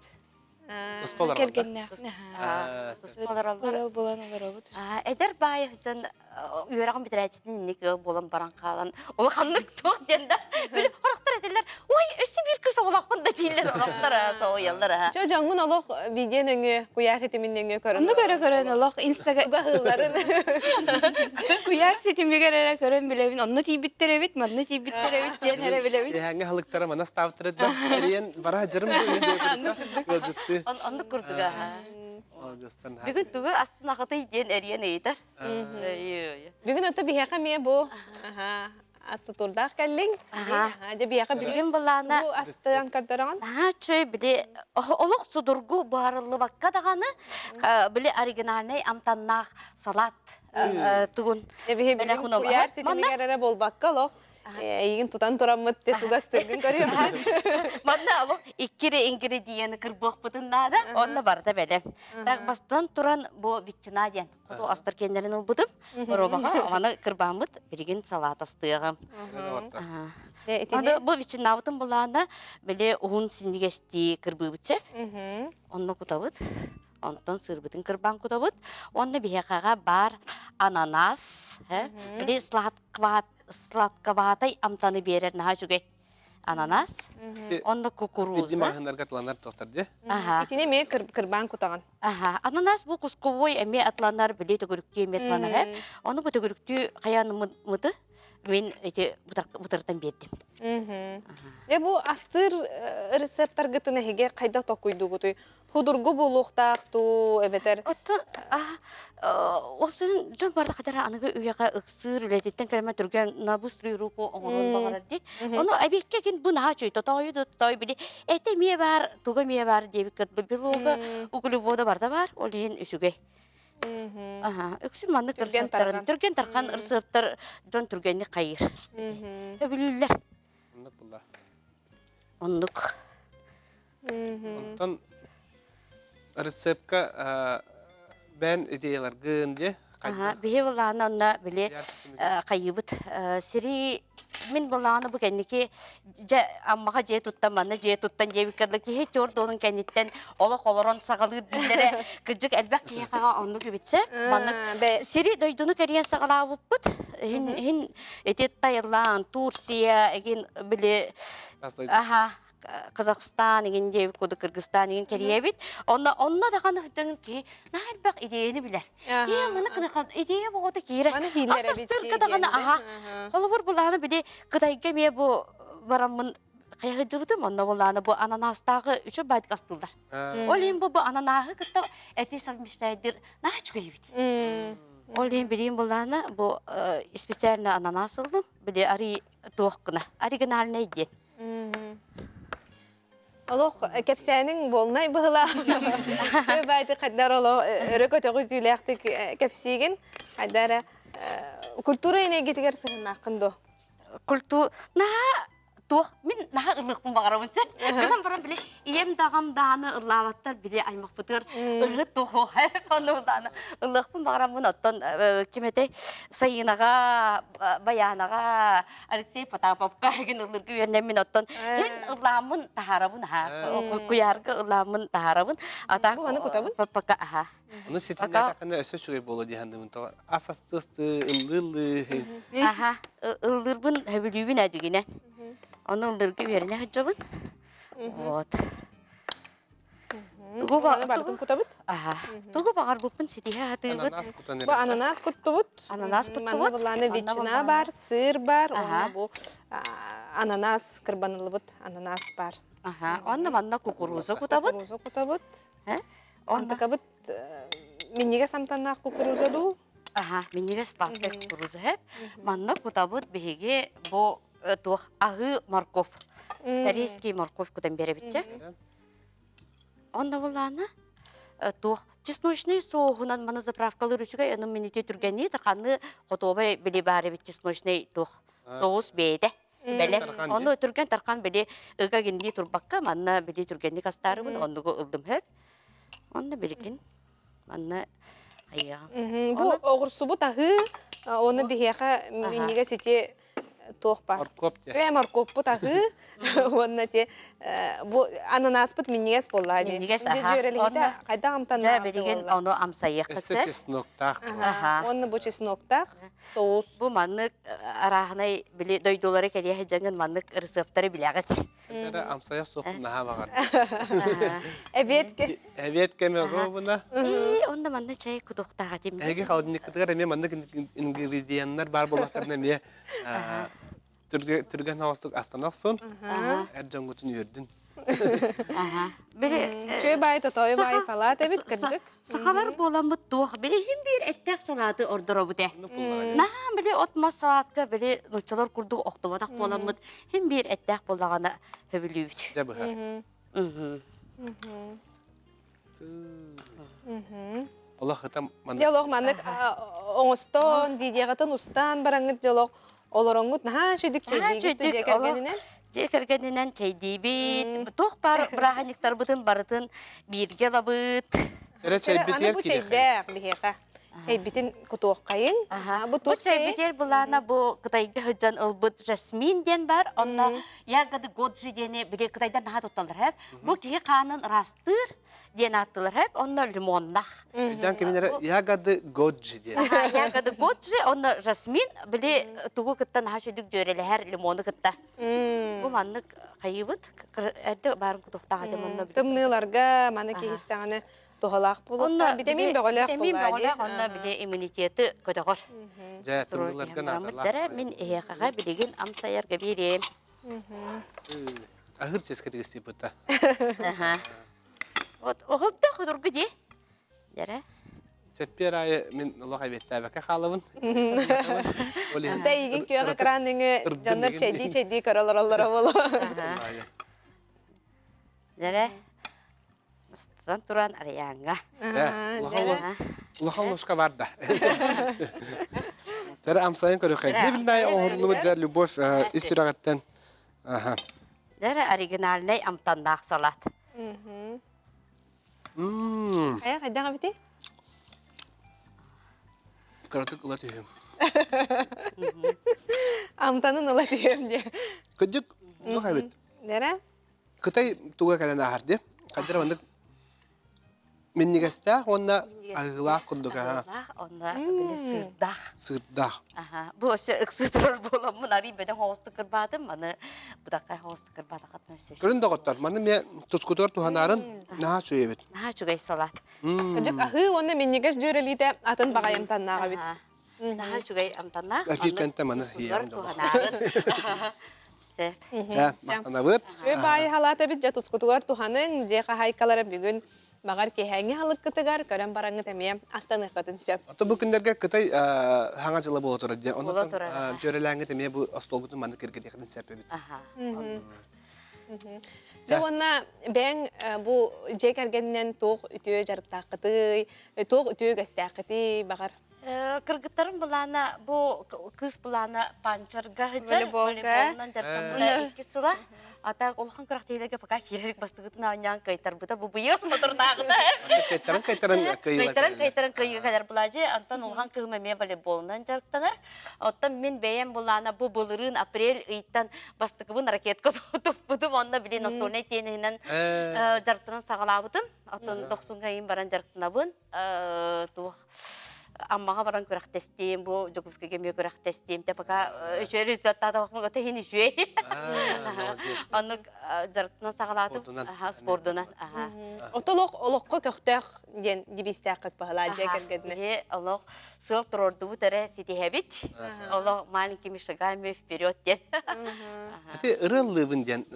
Speaker 1: Успалар.
Speaker 8: Келгеннәх.
Speaker 7: Солар алар.
Speaker 8: Болан алар.
Speaker 7: Эдер бай жан үйерағын бітірәчетін иннек болан баран қалан. Олақанлық тоқ денді. Білі орақтар әтелер, ой, өсі бір кірсі олақпын да дейлер орақтар соғыялар.
Speaker 2: Жо жаңын олық видеон өңі, куяр хетімін өңі көрін.
Speaker 8: Онны көрөн олох инстаграм
Speaker 2: Туга хылларын.
Speaker 8: куяр сетимигер көрөн билебин. Онны тийбиттеребит, манны тийбиттеребит ден эре билебит.
Speaker 1: Хәңге халыктара мана ставтырыт бар. Әриен бара жырым бу.
Speaker 7: Онны күрдігі. Бүгін түгі астын ақыты ден әриен ейтер.
Speaker 2: Бүгін өтті бияқа мие бұл. Асты турдақ кәлің. Бияқа
Speaker 7: Бүгін бұланы...
Speaker 2: Бұл астыдан кәрдіраған?
Speaker 7: Чөй біле, олық судыргу барылы баққа дағаны, біле оригинальный амтаннақ салат түгін.
Speaker 2: Бүгін куяр сетімігер әрі бол баққа лоқ. Егін тұтан тұрамыд де туғас түргін көріyor бұд.
Speaker 7: Манна олық иккері ингредиені кірбоқ бұдында, онны барды бәлем. Так бастан тұран бұл бітчина ден. Құду астыр кендерін ол бұдым. Робаға оны кірбамыд бірген салат астығым. Бұл бітчина бұдым бұланы біле ұғын сіндегесті кірбі бітсе. Онны құтабыд. Онтан сырбытын кірбан құтабыд. Онны бияқаға бар ананас. Біле сладковатай амтаны берер наға жүге. Ананас. Онны кукуруза.
Speaker 1: Спидді мағынарға тыланар тоқтар де?
Speaker 2: Итіне ме кірбан құтаған?
Speaker 7: Ананас бұл құсқовой әме атланар біле түгірікті әме атланар. Оны бұл түгірікті қаяны мұды мен бұтырдан бердім.
Speaker 2: Бұл астыр рецепттар ғытын әйге қайда тоқойды ғытой? Худургу болуқтақты әбетер?
Speaker 7: Осын жон барды қадара анығы үйеға ұқсыр үлететтен кәліме түрген набыс рүйруқу оңырын бағарар де. Оны әбекке кен бұл наға чөй тұтауы біле. Әте мие бар, туға мие бар дебі кәт білуғы углевода барда бар, ол ең үшіге. Өксін манны кірсаттарын, түрген тарқан ұрсырттар жон түргенні қайыр. Өбілілер. Ондық.
Speaker 1: Онтан рецептка бән идеялар гынде.
Speaker 7: Бейе болағаны онна біле қайыбыт. Сири мен болағаны бұл кәнеке аммаға жие тұттан, манна жие тұттан жебіккерлі ке төрді оның кәнеттен олық олырын сағалыр дейдері күджік әлбәк кейқаға онны көбітсе. Сири дойдуны кәриян сағала бұппыт. Хин етет Тайырлан, Турсия, еген біле... Қазақстан, еген дебі коды Кыргызстан, еген кәрия бет. Онна дағаны жыңын ке, нәлбәқ идеяны білер. Маны қынаққан идея бұғыды кейірі. Асастыр қыдағаны, қолы бұр бұлағаны біле қыдайға ме бұ барамын қайғы жығыдым, онна бұлағаны бұ ананастағы үші байт қастылдар. Ол ең бұ ананағы күтті әте сармыштайдыр наға жүгей бет. Ол ең білейін бұлағаны бұ специально ананас ылдым, біле ари туаққына, оригинальный ден.
Speaker 2: Олық кәпсәнің болнай бұғыла. Шөй бәйті қаддар олық өрі көтіғі зүйләқтік кәпсеген. Қаддары культура ене кетігер сығын ақынды.
Speaker 7: Тух, мен наға ұрлықпын бағарамын сән. Кызым барам біле, ием дағам дағаны ұрлаваттар біле аймақ бұтыр. Ұрлы тұху, оны ұлданы. Ұрлықпын бағарамын оттан кеметей сайынаға, баянаға, Алексей Потаповқа еген ұрлырғы өрнен мен оттан. Мен ұрламын тахарабын, құярғы ұрламын тахарабын.
Speaker 2: Бұғаны құтабын?
Speaker 1: Оны сетімде тақында өсі жүгей болу дейхандымын тоға. Асасты-асты, ұллы-ұллы.
Speaker 7: Ұрлырбын хөбілуін әдігінен. Оны ұлдырғы веріне ғыджабын. Вот.
Speaker 2: Бұғаны бардым құтабыд?
Speaker 7: Тұғы бағар бұқпын сетіге ғатығыд.
Speaker 2: Бұл ананас құттыбыд?
Speaker 7: Ананас құттыбыд.
Speaker 2: Манна бұланы ветчина бар, сыр бар. Оны бұл ананас кірбанылыбыд, ананас бар.
Speaker 7: Оны манна кукуруза құтабыд.
Speaker 2: Кукуруза құтабыд. Антықабыд менеге самтаннақ кукуруза ду?
Speaker 7: Менеге сладкай кукуруза хеп. Манна құтабыд бігеге бұл тух ағы морков. Корейский морков кудан бере битсе. Онда буланы тух чесночный соғынан мана заправкалар үшіге оның минете түргенне тақаны құтобай біле бары бит чесночный тух соғыс бейді. Бәле, оны түрген тарқан біле ұға кенде тұрбаққа манна біле түргенне кастары бұн, онығы ұлдым хөп. Онда білген, манна қайыға.
Speaker 2: Бұл оғырсы бұт ағы, оны бігеға менеге сете туох бар.
Speaker 1: Моркоп те.
Speaker 2: Моркоп бу тагы. Онна те бу ананас бут миннигес боллады.
Speaker 7: Миннигес,
Speaker 2: Же
Speaker 7: аха.
Speaker 2: жөрелите
Speaker 7: Онна-
Speaker 2: кайда амтан.
Speaker 7: Жа билеген оны амсайық
Speaker 1: Эссе
Speaker 7: кытсы.
Speaker 1: чесноктах.
Speaker 7: Аха.
Speaker 2: Онна бу чесноктах соус.
Speaker 7: Бу маннык арахнай били дойдулары келия жаңын маннык рецепттары билягат.
Speaker 1: Эдер амсая соп наха багар.
Speaker 2: Эбетке.
Speaker 1: Эвет кеме робуна.
Speaker 7: Онда манны чай кудуктага тим.
Speaker 1: Эге халдыны кытыгар эме мандык ингредиенттер бар болактарына ме түрген хавастык астанак сон. Эр жангутун үрдүн.
Speaker 7: Аха. Били
Speaker 2: Чөй бай тотой бай салат эбит кыржык.
Speaker 7: Сахалар боламыт тух. Били хим бир эттек салаты ордоробуте.
Speaker 1: Ну пуллаган.
Speaker 7: На били отмас салатка били нучалар курдук октубадак боламыт. Хим бир эттек боллагана хөбүлүбүт.
Speaker 1: Жабыха. Аллах хатам мандык.
Speaker 2: Диалог манык оңостон, видеогатын устан бараңыт диалог олороңут наха шөйдүк чейдигит
Speaker 7: шөйдүк,
Speaker 2: түзе кергенинен.
Speaker 7: Жекергенинен чейдибит. Тух бар браханиктар бутын барытын бирге лабыт.
Speaker 1: Эре чайбитер
Speaker 2: Аны бу чейдек бихека. Чейбитин кутуок кайын. Бу
Speaker 7: Бу
Speaker 2: тук чей.
Speaker 7: чайбитер булана бу кытайга хыжан ылбыт жасмин ден бар. Онна ягады годжи дене бире кытайдан наха тутталар хеп. Бу кие канын растыр ден аттылар хеп. Онна лимоннах.
Speaker 1: Дан кеминере ягады годжи де.
Speaker 7: Ягады годжи, онна жасмин биле тугу кытта наха шөйдүк жөрелер лимоны кытта. Бу маннык кайыбыт. Эдде барын кутуктага дем онна биле.
Speaker 2: Тымныларга маны кейистаганы тухалак булукта витамин бөгөлөк
Speaker 7: Витамин
Speaker 2: булады.
Speaker 7: бөгөлөк, онна биле иммунитети көтөгөр.
Speaker 1: Жа тыңдыларга надалар.
Speaker 7: Дәрә мин эһәгә билеген амсаярга бирем.
Speaker 1: Ахыр ческә тигести бута.
Speaker 7: Аха. Вот огылда худургы ди. Дәрә.
Speaker 1: Сеппер ай мен Аллах айбетте бака халыбын.
Speaker 2: Анда иген күйөгө краныңы жандар чейди караларалара боло.
Speaker 7: Дәрә. Мыстан туран арыянга.
Speaker 1: Улахан лошка барда. Тара амсайын көрөкай. Не билнай оңурлубу жа любовь исирагаттан. Аха.
Speaker 7: Дәрә оригинальный амтандак салат.
Speaker 2: Ая кайдага бите?
Speaker 1: Каратык ула түйüm.
Speaker 2: Амтанын ыла дiyem де.
Speaker 1: Кыджык Аллах айбет.
Speaker 2: Дәрә?
Speaker 1: Кытай туга калан ахарди. Кадыр вандык миннигеста онна агыла курдуга.
Speaker 7: Онда биле сырдак.
Speaker 1: Сырда.
Speaker 7: Аха. Бу өсө ыксытыр боламын ари беден хосты кырбадым. Аны будакай хосты кырбада катнашсы.
Speaker 1: Көрүн дагыттар. Маны ме тускутор туханарын наха чөйебет.
Speaker 7: Наха чугай салат.
Speaker 2: Кыжык ахы онна миннигес жөрелите атын багайым таннага бит.
Speaker 7: Наха чугай амтанна.
Speaker 1: Афирканта маны хиям.
Speaker 7: Сеп.
Speaker 1: Жа, мақтанабыт.
Speaker 2: Чөй бай халата бит жа тускутугар туханын жеха хайкалара бүгүн багар кехеңе халык кытыгар көрөн бараңы теме астаны катын шеп.
Speaker 1: Ото бу күндерге Кытай хаңа жылы боло турат.
Speaker 7: Боло турат,
Speaker 1: Онда жөреләңге теме бу остолгутун маны кирге декден сәпебит.
Speaker 7: Аха.
Speaker 2: Же онна бен бу же кергеннен тук үтүө жарыктакыты, тук үтүө гастакыты багар.
Speaker 7: Кыргыттарым булана бу кыз булана панчарга хыжар
Speaker 2: Волейболга.
Speaker 7: волейболнан жаркамына 2 сыла ата олхан кырактыйларга пока кирерик бастыгытын анян кайтар бута бу быйыл мотордагыда
Speaker 1: Кайтаран
Speaker 7: кайтаран кыйга кадар булажы антан олхан кыгмеме волейболнан жарктанар оттан мен бейем булана бу булырын апрель ыйттан бастыгыбын ракетка тутуп бутум онда биле настольный тенинен жарктанан сагалабытым оттан 90 кайын баран жарктанабын ту аммага баран көрәктестем, бу Жокускеге ме көрәктестем. Те пока өчөрү заттада бакмага тейин үшөй. Аны жарыктан сагалатып, спордунан.
Speaker 2: Отолок олокко көктөк ден дибистакыт багала же кергенне.
Speaker 7: Аллах сыл турорду бу тере ситехебит. Аллах маленький мишагами вперед ден.
Speaker 1: Ати ырыллыбын ден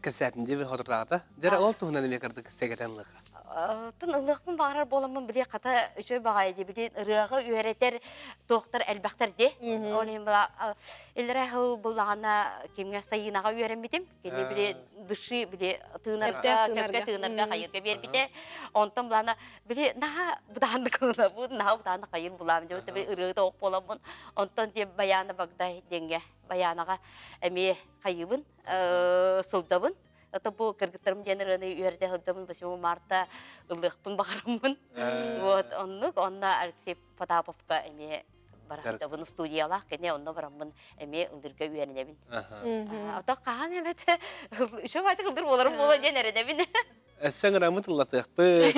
Speaker 1: кәсәтінде ви хотырдағыда. Жара ол туғынан еме кірді кәсәгетенліға.
Speaker 7: Тын ылықпын бағарар боламын біле қата үшөй бағай де біле ырығы үйеретер тоқтар әлбақтар де. Олен бұла елдері әхіл бұлағана кемге сайынаға үйеренбетім. Келе біле дышы біле тыңарға қайырға бербеде. Онтан бұлағана біле наға бұдағанды қылына бұд, наға бұдағанды қайыр бұламын. Жауыта біле ырығы тоқ боламын. Онтан де баяны бағдай денге баянаға әме қайыбын, сылжабын. Это был кыргыттарым денераны үйерде хылжабын, 8 марта ылықпын бағарамын. Вот, онна Алексей Потаповқа әме барахта bunu студиялах кене онно барамын эме ылдырга үйренебин. Ата кахан эмет шо байтык ылдыр болорум боло денеренебин.
Speaker 1: Эссен рамыт латықты.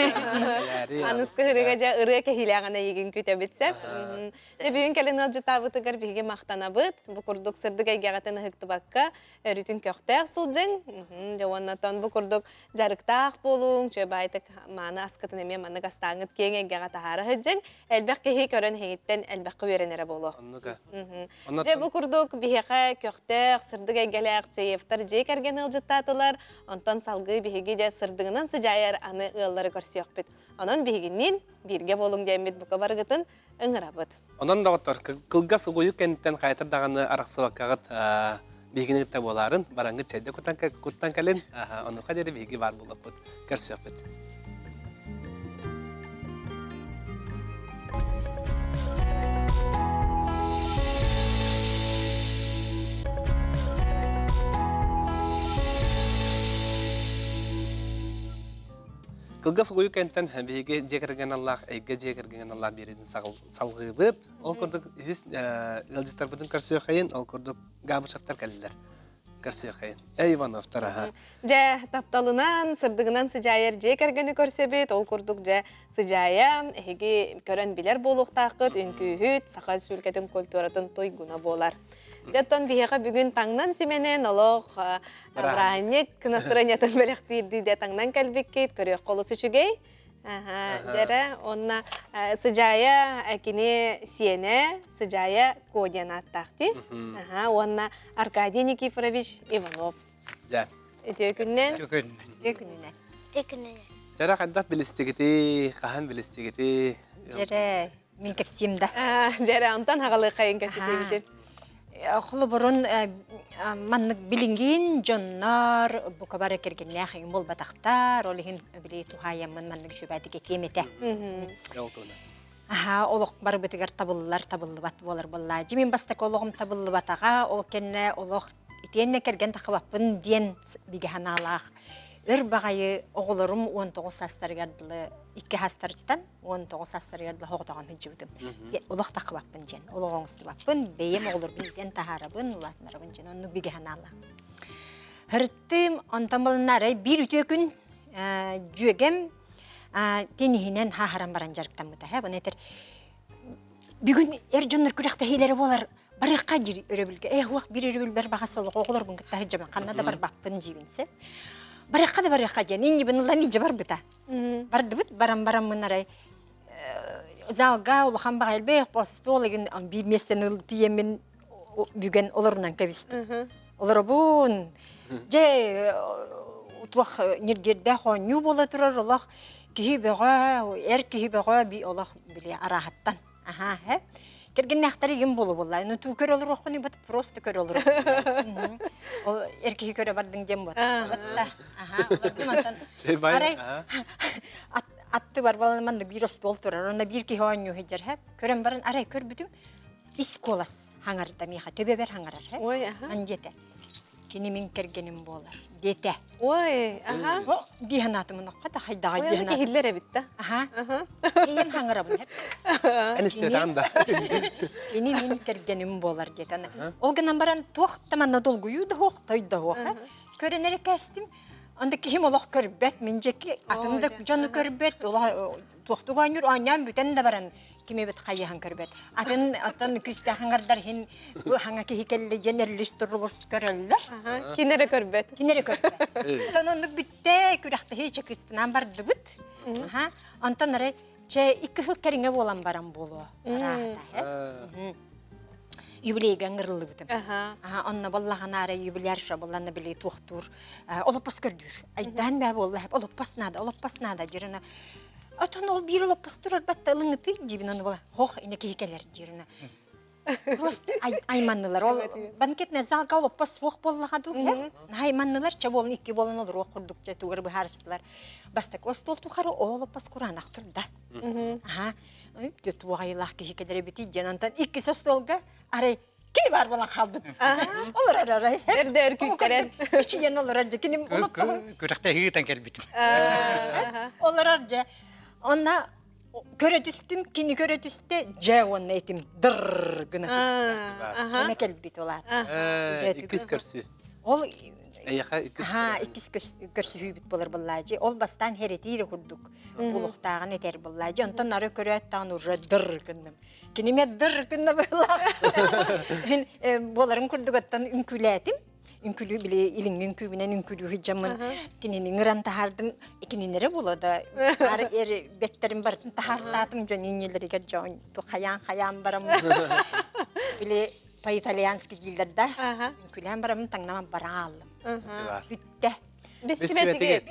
Speaker 2: Анысы хырыга жа ыры кехилягана егин күтебитсеп. Же бүгүн келен алжытабытыгар биге мактанабыт. Бу курдук сырдык айгагатын ыктыбакка өрүтүн көктөк сылжың. Же оннотон бу курдук жарыктак болуң, же байтык маны аскытын эме маны гастаңыт кең айгагата хары хыжың. Элбек кехи көрөн хеиттен элбекке беренере болу.
Speaker 1: Оннуга.
Speaker 2: Же бу курдук бихеге көктөк сырдык айгалак цейефтер же керген алжытатылар. Онтон салгы биге же сырдыгынан сыжайар аны ыллары көрсөкпүт. Анан бигинин бирге болуң демит бука баргытын ыңырабыт.
Speaker 1: Онан доктор кылгас угуй кенттен кайтыр даганы араксыбаккагыт бигинитте боларын бараңгы чайда куттан кален ону кадери биги бар булыппыт көрсөкпүт. Кылгас угуй кенттен биги жекерген Аллах, эйге жекерген Аллах беридин салгыбыт. Ол курдук үз ылжытар бүтүн көрсөкайын, ол курдук габышафтар келдилер. Көрсөкайын. Ивановтар
Speaker 2: Же тапталынан сырдыгынан сыжайар жекергени көрсөбүт, ол курдук же сыжая эги көрөн билер болуктакыт, үнкүһүт, сака сүлкетин культуратын тойгуна болар. Жаттан бихега бүгүн таңнан сименен олох браник настроениятын белектирди де таңнан калбиккет көрөк колу сүчүгей. Жара онна сыжая акине сиене сыжая кодяна тахти. Онна Аркадий Никифорович Иванов.
Speaker 1: Ja.
Speaker 2: Өтөкүннен.
Speaker 3: Өкүннен.
Speaker 1: Жара кандак билистигити, кахан билистигити.
Speaker 3: Жере мен кепсимда.
Speaker 2: Жара антан хагалык кайын кесипебитер.
Speaker 3: Холы бурун маннык билинген жоннор бука бара кергенне хин бол батактар, олихин били тухаямын маннык жүбәди кетемете. Олық бар бітігер табылы бат болар болла. Жимин бастак олығым табылы батаға, ол кенне олық итенне керген тақыбаппын ден бігіханалақ. Өр бағайы оғылырым 19 састаргардылы, 2 хастарыттан 19 састаргардылы хоғдаған хүнжівдім. Олық тақыбаппын жен, олық оңысты баппын, бейім оғылырбын ден тахарабын, ұлатынарабын жен, оны бігіханалақ. Хырттым, онтамылынары бір үтөкін жүйегем, денихинен хахаран баран жарықтан мұта. Бұны етер, бүгін жонлар күректі хейлері болар, барыққа жер өребілге. Уақ бір өребіл бір бағасылық оғылар бұн күтті жаман, қаннада бар бақпын жейбінсе. Барыққа да барыққа жен, енді бұны ұлан ежі бар бұта. Барды бұт, барам мұнарай. Залға ұлыған баға әлбек, босты олығын бір местен ұлтиемен бүгін оларынан кәбісті. Олар бұн, жай ұтлық нергерде қоню бола тұрар, олақ кихи беға, кихи беға би олақ біле арахаттан. Керген нәқтары ем болу болла. Ту көр олыр оқыны бат, просто көр олыр оқыны. Кихи көрі бардың дем бат. Арай, атты бар баланманды бір осты ол тұрар. Онда бір кихи оңю хеджер. Көрін барын, арай көр бүтім. Исколас хаңарда меха, төбе бер хаңарар. Ан дете. Кені мен кергенім болар. Дете.
Speaker 2: Ой,
Speaker 3: Диханатымын оққа да хайдаға диханатым.
Speaker 2: Оны кехиллер әбітті.
Speaker 3: Кейім хаңарабын.
Speaker 1: Әністеті анда.
Speaker 3: Кені мен кергенім болар дете. Олғынан баран тоқтаманна долгую да оқ, тойда оқ. Көрінері кәстім. Анда кейім олақ көрбет, мен жеке атымды жоны көрбет. Тоқтуға нүр аням бүтен де баран. Кеме бет қайыған көрбет. Атын күсті хаңардар хен хаңа кехи келі женерліс тұрылыс көрілдер.
Speaker 2: Кинері көрбет.
Speaker 3: Кинері көрбет. Антан ондық бітті күрәқті хейче кіспінан барды бұт. Антан әрі че икі фіккеріңе болан баран болу. Юбилейге аңырылы бұтым. Онна боллаған әрі юбилярша болланы білей туқтур. Олапас көрдір. Айдан бә болы, олапас нада жеріні. Атын ол бір олапас тұрар бәтті ылыңыты жебін оны бола. Хоқ, инеке хекелер жеріні. Просто айманнылар. Ол банкетне залға олапас оқ боллаға дұл. Айманнылар, ча болын икі болын олыр оқ құрдық жа туғыр бұ харыстылар. Бастак остол тұқары ол олапас құранақ тұрда. Туғайлақ кешекелері беті жанантан икі состолға арай кені бар болан қалдым. Олар арай.
Speaker 2: Әрді өркүйттері.
Speaker 3: Үшіген олар аржа.
Speaker 4: Көріқті хүйеттен кел бітім.
Speaker 3: Олар аржа. Онна
Speaker 9: Köre düştüm, kini köre düştü, cevon etim dır gına düştü. Demek elbet olar.
Speaker 1: İkiz körsü.
Speaker 9: Ol
Speaker 1: Eyaka ikiz.
Speaker 9: ha ikis körsü hübüt bolar bullacı. Ol bastan heretiyle kurduk. Uluktağın eter bullacı. Ondan arı köre tan urra dır gındım. Kinime dır gındım bullar. Boların kurduk attan ünkületim. Ünkülü bile ilin ünkübünen ünkülü hıcamın kinini ngıran tahardım ikininere buladı. Ar betlerim barın tahartadım jon inyeleri jon to hayan baram. Bile pa İtalyanski dillerde ünkülen baram tangnama baral. Bitti.
Speaker 2: Biz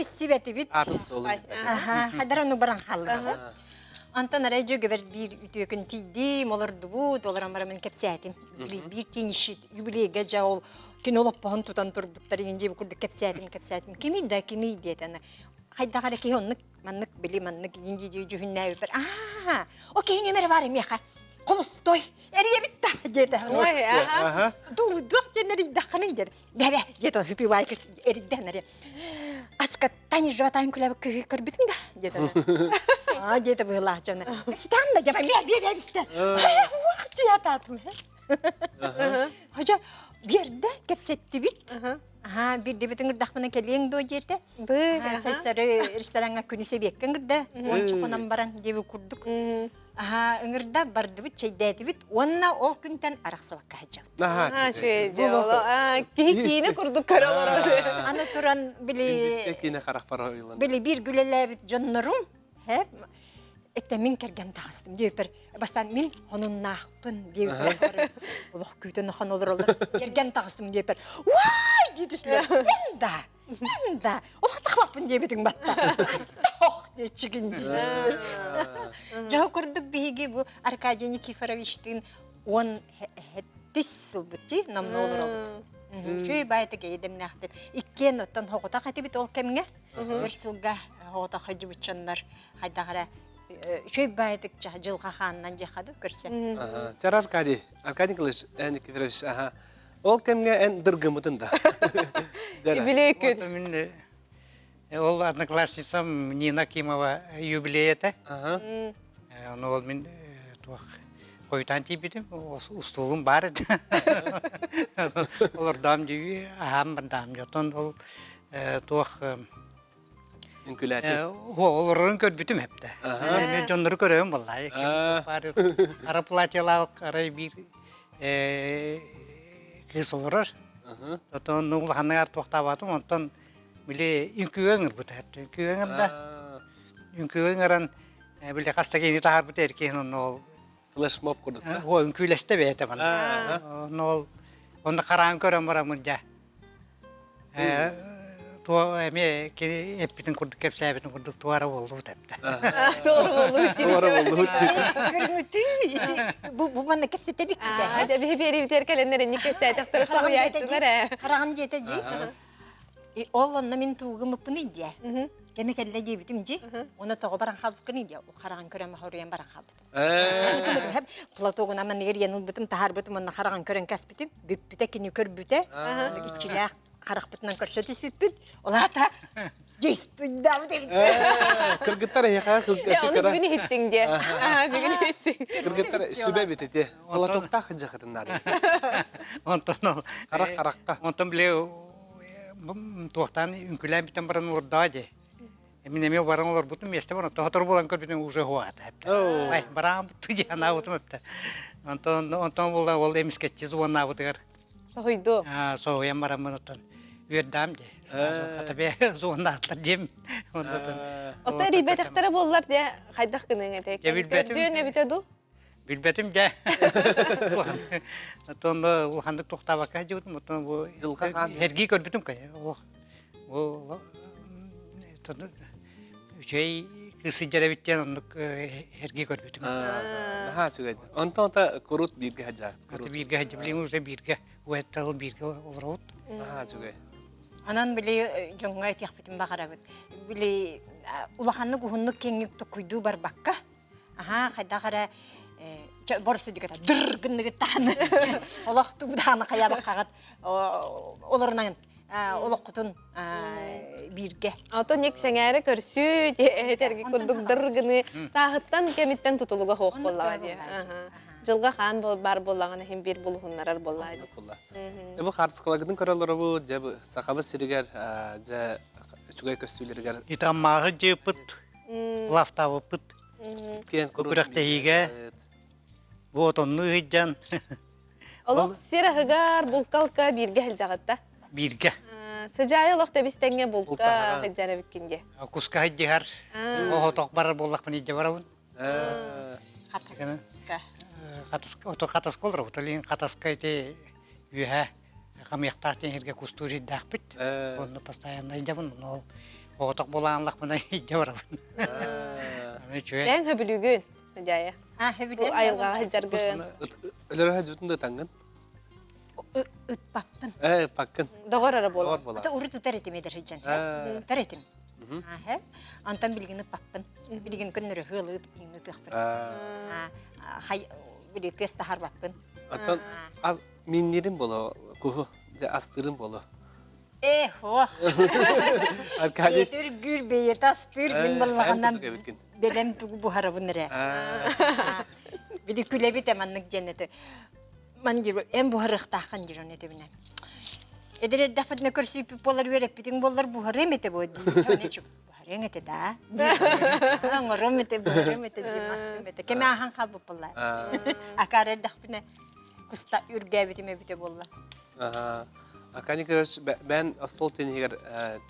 Speaker 9: Sibeti bit.
Speaker 1: Atın solu.
Speaker 9: Aha, hadar onu baran hallı. Antan arayıcı göber bir ütüyükün tiydim olurdu bu, dolar baramın kepsiyetim. Bir tinişit, yübüleye gece ol. Kin olup pahan tutan turdukları ince bir kurduk kepsiyetim. Kimi diyetene. Hayda kare ki onluk, manlık bili manlık ince cühünne öper. Aha, okey numara varım ya. Kolostoy, eriye bitti. Gede. Dur, ceneri dakkanı der. Bebe, gede hüpü var kız eriden araya. Askat tani jovatan kulübü kırbitin de. Gede. Gede böyle canım. Stan da cevap bir işte. Vakti yatatım. Hoca bir de kepsetti bit. Aha, bir de bütün gırdakmana keliyen do jete. Saysarı restorana künüse bekken gırda. Onçu konam baran devi kurduk. Aha, ngırda bardı bit, çeydedi bit. Onna ol günden araksı vakka hacam.
Speaker 2: Ha şeydi ola. Kihini kurduk karalar oraya.
Speaker 9: Ana turan
Speaker 1: Bizde kine karak para oylan.
Speaker 9: bili bir gülele bit canlarım. Hep ette min kergen tağıstım diye bir bastan min onun nahpın diye bir Allah kütün han olur kergen tağıstım diye bir vay diydisler enda Allah tağapın diye bitin batta oh diye çıkınca Jaho kurduk bihigi bu Arkadiyeni Kifarovичтин он hettis sulbutçi namlı olur oldu. Şöyle bayıta geydim nähtet. İkken otan hoğuta hati bit ol kemge. Bir sulga hoğuta hacı bıçanlar hayda gara şöyle bayıtık jılga handan jahadı görsen.
Speaker 1: Çar Arkadi kılıç en kifreş. Ol kemge en dırgımıtın da.
Speaker 2: Bileküt.
Speaker 10: Ол одноклассницам Нина Кимова юбилейте. Оны ол мен туақ қойтан тибедім, устулым бар еді. Олар дам дейі, ағам бір дам жотын ол туақ
Speaker 1: Ünkülati.
Speaker 10: оларын көрбітім әпті. Мен жонлары көрем болай. Қара платьялалық, қара бір кыз оларар. Отон ол ханығар тоқтабатым, онтан Bile ünküğün bu tahta. Ünküğün de ünküğün aran bile kasta kini tahar bu terki onu
Speaker 1: Flash mob kurduk.
Speaker 10: o ünküleşte beyte bana. Onu onu karan körem var amca. To eme ki hep bütün kurduk hep sebebini kurduk tuara oldu bu tahta.
Speaker 2: Doğru oldu bitti.
Speaker 1: Doğru oldu.
Speaker 9: Görmütü. Bu bana kepse tedik de.
Speaker 2: Hadi bir beri biter kalenlerin nikese doktora soğuyacılar.
Speaker 9: Karan jeteci. Oğlanla min tuğum pını diye. Demek elle diye bitimci. Ona tağı baran halp kını diye. O karan köreme horuyan baran halp. Hep Platoğun ama neler yanıl bitim tahar bitim ona karan kören kas bitim. Bütte kini kör büte. İçiler karak bitinden körsötüs büt. Ola da gestu da bitim.
Speaker 1: Kırgıtlar ya kırgıtlar.
Speaker 2: Onu bugün hittin diye. Bugün hittin.
Speaker 1: Kırgıtlar sübe biteti. Platon'ta hıcakatın nari.
Speaker 10: Ondan
Speaker 1: Karakta.
Speaker 10: ondan bile tuaqtan ünkülen biten baran orada de. Mineme baran olur butum este bana tohator bulan kör biten uza hoat hep. Ay baran butu jana butum hep. Ondan bulan ol emisketçi zuwana butar.
Speaker 2: Soğuydu.
Speaker 10: So yam baran ondan. Vietnam de. Hatta be zuwana da jem. Ondan.
Speaker 2: Ota ribet aktara bollar diye haydak kının etek. Gördüğün bitedu.
Speaker 10: Bilbetim de. Ondan o handık toxtabak hajudum ondan bu hergi körbitim kay. O şey kısıcıra bitten onluk hergi körbitim.
Speaker 1: Ha çugaydı. Ondan da kurut birge hacak.
Speaker 10: Kurut birge hacı bilin uza birge. Uetal birge olurut.
Speaker 1: Ha çugay.
Speaker 9: Anan bile jonga etiyak bitim bakara bit. Bile ulahanlık uhunluk kengik tokuydu bar bakka. Aha kadakara borsu dikata dırgınlığı tahan. Allah tuğdağını kaya bakagat. Olurundan олоққутун бирге.
Speaker 2: Ото нек сеңәре көрсү терги курдук дыргыны сагыттан кемиттен тутулуга хоқ боллага ди. Жылга хан бар боллаганы хим бир булхуннарар боллайды.
Speaker 1: Бу харскалагын көрөлөр бу же сакалы сиригер же чугай көстүлөргөр
Speaker 10: Итаммағы жепыт, лафтабы пыт,
Speaker 1: кен
Speaker 10: күрәктәйге, отонны ыйджан,
Speaker 2: Олох сирахыгар булкалка бирге хил жагатта.
Speaker 10: бирге.
Speaker 2: Сыжай олох тебистеңге булка хыджара биккенге.
Speaker 10: Куска хайдигар, отоқ барар боллақ пын идде барабын. Қатысқа олар, отолин қатысқа ете үйә, қамияқтақтен ерге кустури дақпыт. Оны постоянно иддебін, ол отоқ болағанлақ пына идде барабын.
Speaker 2: Бәң хөбүлүгүн сыжая. Бу айылга хыджаргын.
Speaker 1: Өлөр хаҗутында тангын.
Speaker 9: Ütpapпын.
Speaker 1: Паккын.
Speaker 2: Догорара бол.
Speaker 9: Ата урыты тәрәтемедер хиджан. Тәрәтем. Антан билгене паппын. Билген көннөрө хылып иңне тыхпын. Хай били тест харбаппын.
Speaker 1: Atan az minlerin bolu kuhu je astırın bolu.
Speaker 9: Ho.
Speaker 1: Arkadaş
Speaker 9: Yeter gür beye tastır min ballağından belem tugu bu harabınere. Bili külebi temanlık cenneti. Man jiro en bu harıqtaqan jiro ne tebine. Edere dafat ne körsüp polar verip bitin bollar bu haremete bu. Ne çok bu haremete da. Ngoromete bu haremete dimastımete. Keme ahan kalbu pollar. Akare dafine kusta ürgevitime bite bollar.
Speaker 1: Akani kırış ben astol teniger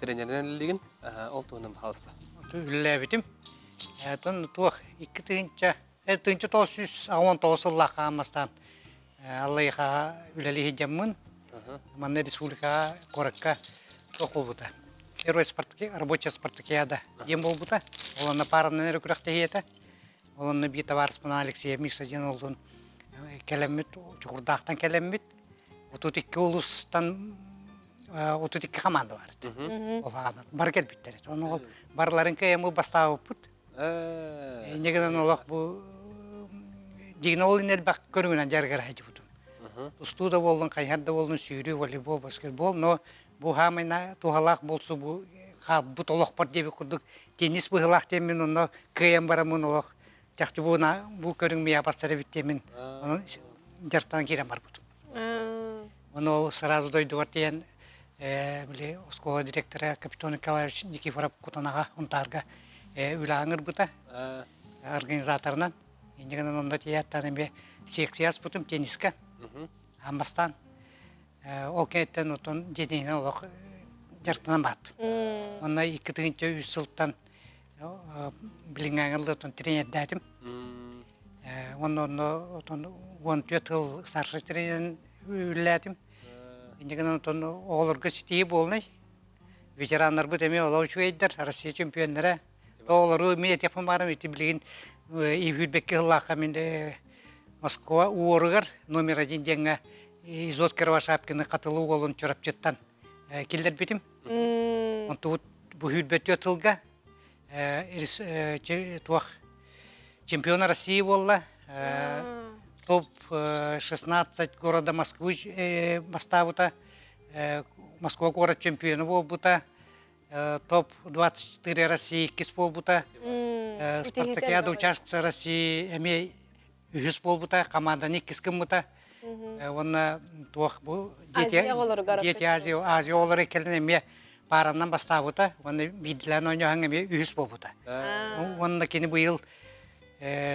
Speaker 1: trenerden ligin oltuğunum halsta.
Speaker 10: Üllebitim. Ton tuh iki tınca tosuz awan tosullah kamastan. Allah'a üleli hicamın. Manne Республика Коракка околута. Первая рабочая спартакиада. Ем был бута. Он на пару на рекрутахтеета. Он на бит товар спана Алексей Мишадин олдун. Келемит, чукурдахтан келемит. Отутик улустан отутик команда бар. Олган бар келбиттер. Оны барларын кему бастап пут. Негеден олак бу дигнол бак көрүнөн жаргар хажыбут. Устуда болдун, кайхарда болдун, сүйрүү, волейбол, баскетбол, но бу хамайна тухалак болсу бу бу толок бар деби курдук. Теннис быгылак демен, оно кыйын барамын олок. Жакчы бу көрүнмөй апастары биттемин. Оны жартан кирен бар бут. Оно сразу дойду бар деген биле школа директору капитан Николаевич Никифоров Кутанага унтарга үлаңыр бута. Организаторунан. Индеген онда тияттан эме секцияс бутум тенниска. Амбастан ол кенеттен отон денейін олық жартынан бат. Онна 2-3 жылдан біліңәңілді отон тренер дәдім. Онна отон 14 жыл старший тренерін үлләдім. Индеген отон олырғы сетейі болнай. Ветеранлар бұд әме олаушы өйдер, Россия чемпионлары. Олары мен етепім барым, еті білген Ивюльбекке ғылаққа менде Москва уоргар номер 1 денге Изот Кировашапкины катылуу болун чорапчыттан келдер битим. Онту бу хүлбөтө тылга туах чемпиона России болла. Топ 16 города Москвы бастабыта. Москва город чемпионы болбута. Топ 24 России кис болбута. Спартакиада участница России эме Үхіс болбута, команданик кискім бұта. Оны туақ бұл дети Азия олары келін әме бараннан бастабыта. Оны биділән ойнаған әме үхіс болбута. Оны кені бұйыл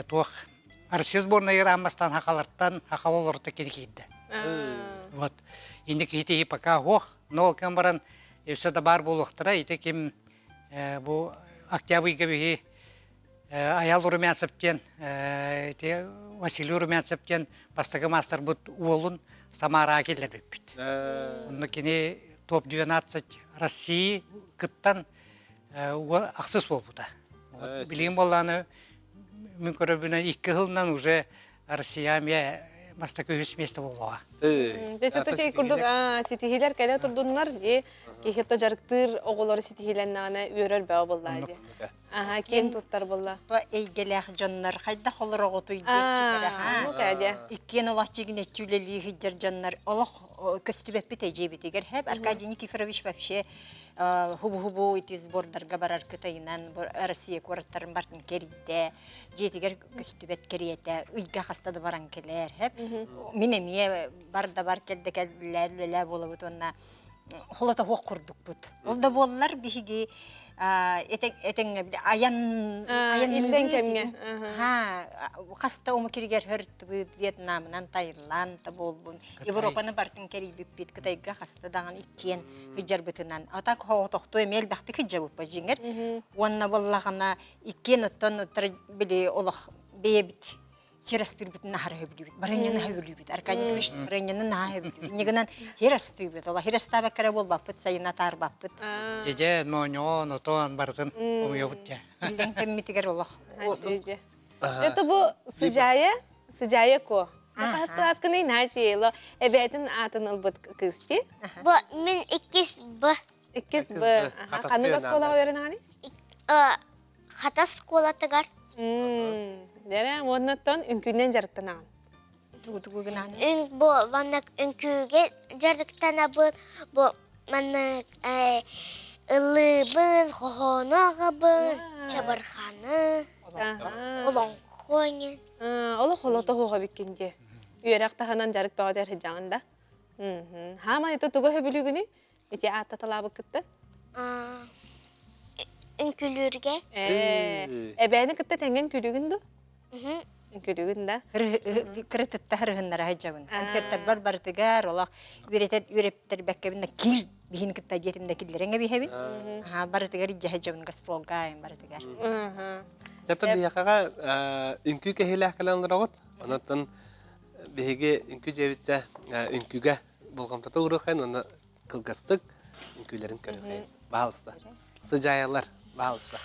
Speaker 10: туақ Россия сборная рамастан хақаларттан хақал оларыта кені кейді. Енді кейті пока хоқ, нол кем баран өседі бар болуқтыра. Еті кем бұл октябрьге бігі Аял Румянцевтен, Василий Румянцевтен бастығы мастер бұд уолын Самара келдер беппет. Оны кені топ-12 России кыттан ақсыз бол бұда. Білген болғаны мүмкін көрібінен 2 жылынан уже Россия мастықы 3 месті болуға.
Speaker 2: Төтөтө курдук ситихилер келе турдуннар ди кихетто жарыктыр оголор ситихиленнана үйөрөр баа боллайды. Аха, кең туттар болла.
Speaker 9: Ба эйгелэх жоннар хайда холорого туйдыр
Speaker 2: Ну кәдә.
Speaker 9: Иккен олачыгын эчүлели хиджер жоннар олох көстүбеп бите жебитегер хеп Аркадий Никифорович вообще хубу ити сбордарга барар кытайынан Россия кураттарын бартын кериде жетигер көстүбет кериете ыйга хастады баран келер хеп минемие барда бар келде келлер болобут онна холота хок курдук бут. Ол да боллар биһиги этең аян
Speaker 2: Илден кемге.
Speaker 9: хаста ому киргер хөрт Вьетнамнан Таиланд болбун. Европаны бартын керип бит Кытайга хаста даган иккен хиджар битинан. Атак хоготокто эмел бакты хиджабы бажиңер. Онна боллагана иккен оттон били олох бебит. Серастыр бит нахар хөбүлүбүт. Бараңяны хөбүлүбүт. Аркадий Никифорович бараңяны нахар хөбүлүбүт. Нигенен херастыр бит. Ола херастаба кере болбаппыт, сайына тарбаппыт.
Speaker 10: Jeje noño noton barzın umuyobutça.
Speaker 9: Илден кеммитигер олох.
Speaker 2: Это бу сыжая ко. Хас кыны начело. Эбетин атын албыт кысти.
Speaker 5: Бу мен иккис бу.
Speaker 2: Иккис б. Каныга скола öğrenani?
Speaker 5: Хата школа тагар.
Speaker 2: Дере оннаттан үнкүнен жарыктанаган.
Speaker 5: Ин бу ванак үнкүге жарыктана бу манак ылыбын, хохонагабын, чабарханы, олонхоне.
Speaker 2: Ола холото хога биккенде. Үйрәк таханан жарык багыр хижагында. Хама ето туга хөбүлүгүнү ити атта талабы кытты.
Speaker 5: Үнкүлүрге.
Speaker 2: Эбени кытта тенген күлүгүндү. Күлүгүндө.
Speaker 9: Крететте хырыгыннара хайжабын. Концерттер бар тигер, олах үйреттер бәккебинде кир биһин кытта жетимде киллереңе бихебин. Бар тигер жахажабын гастролга бар тигер.
Speaker 1: Жата бияқаға үнкі кәхелі әкіләндір ауыт. Онаттан бейге үнкі жевітті үнкіге болғамтата ұрықайын, оны қылғастық үнкілерін көріқайын. Бағалысты. Сыжайалар бағалысты.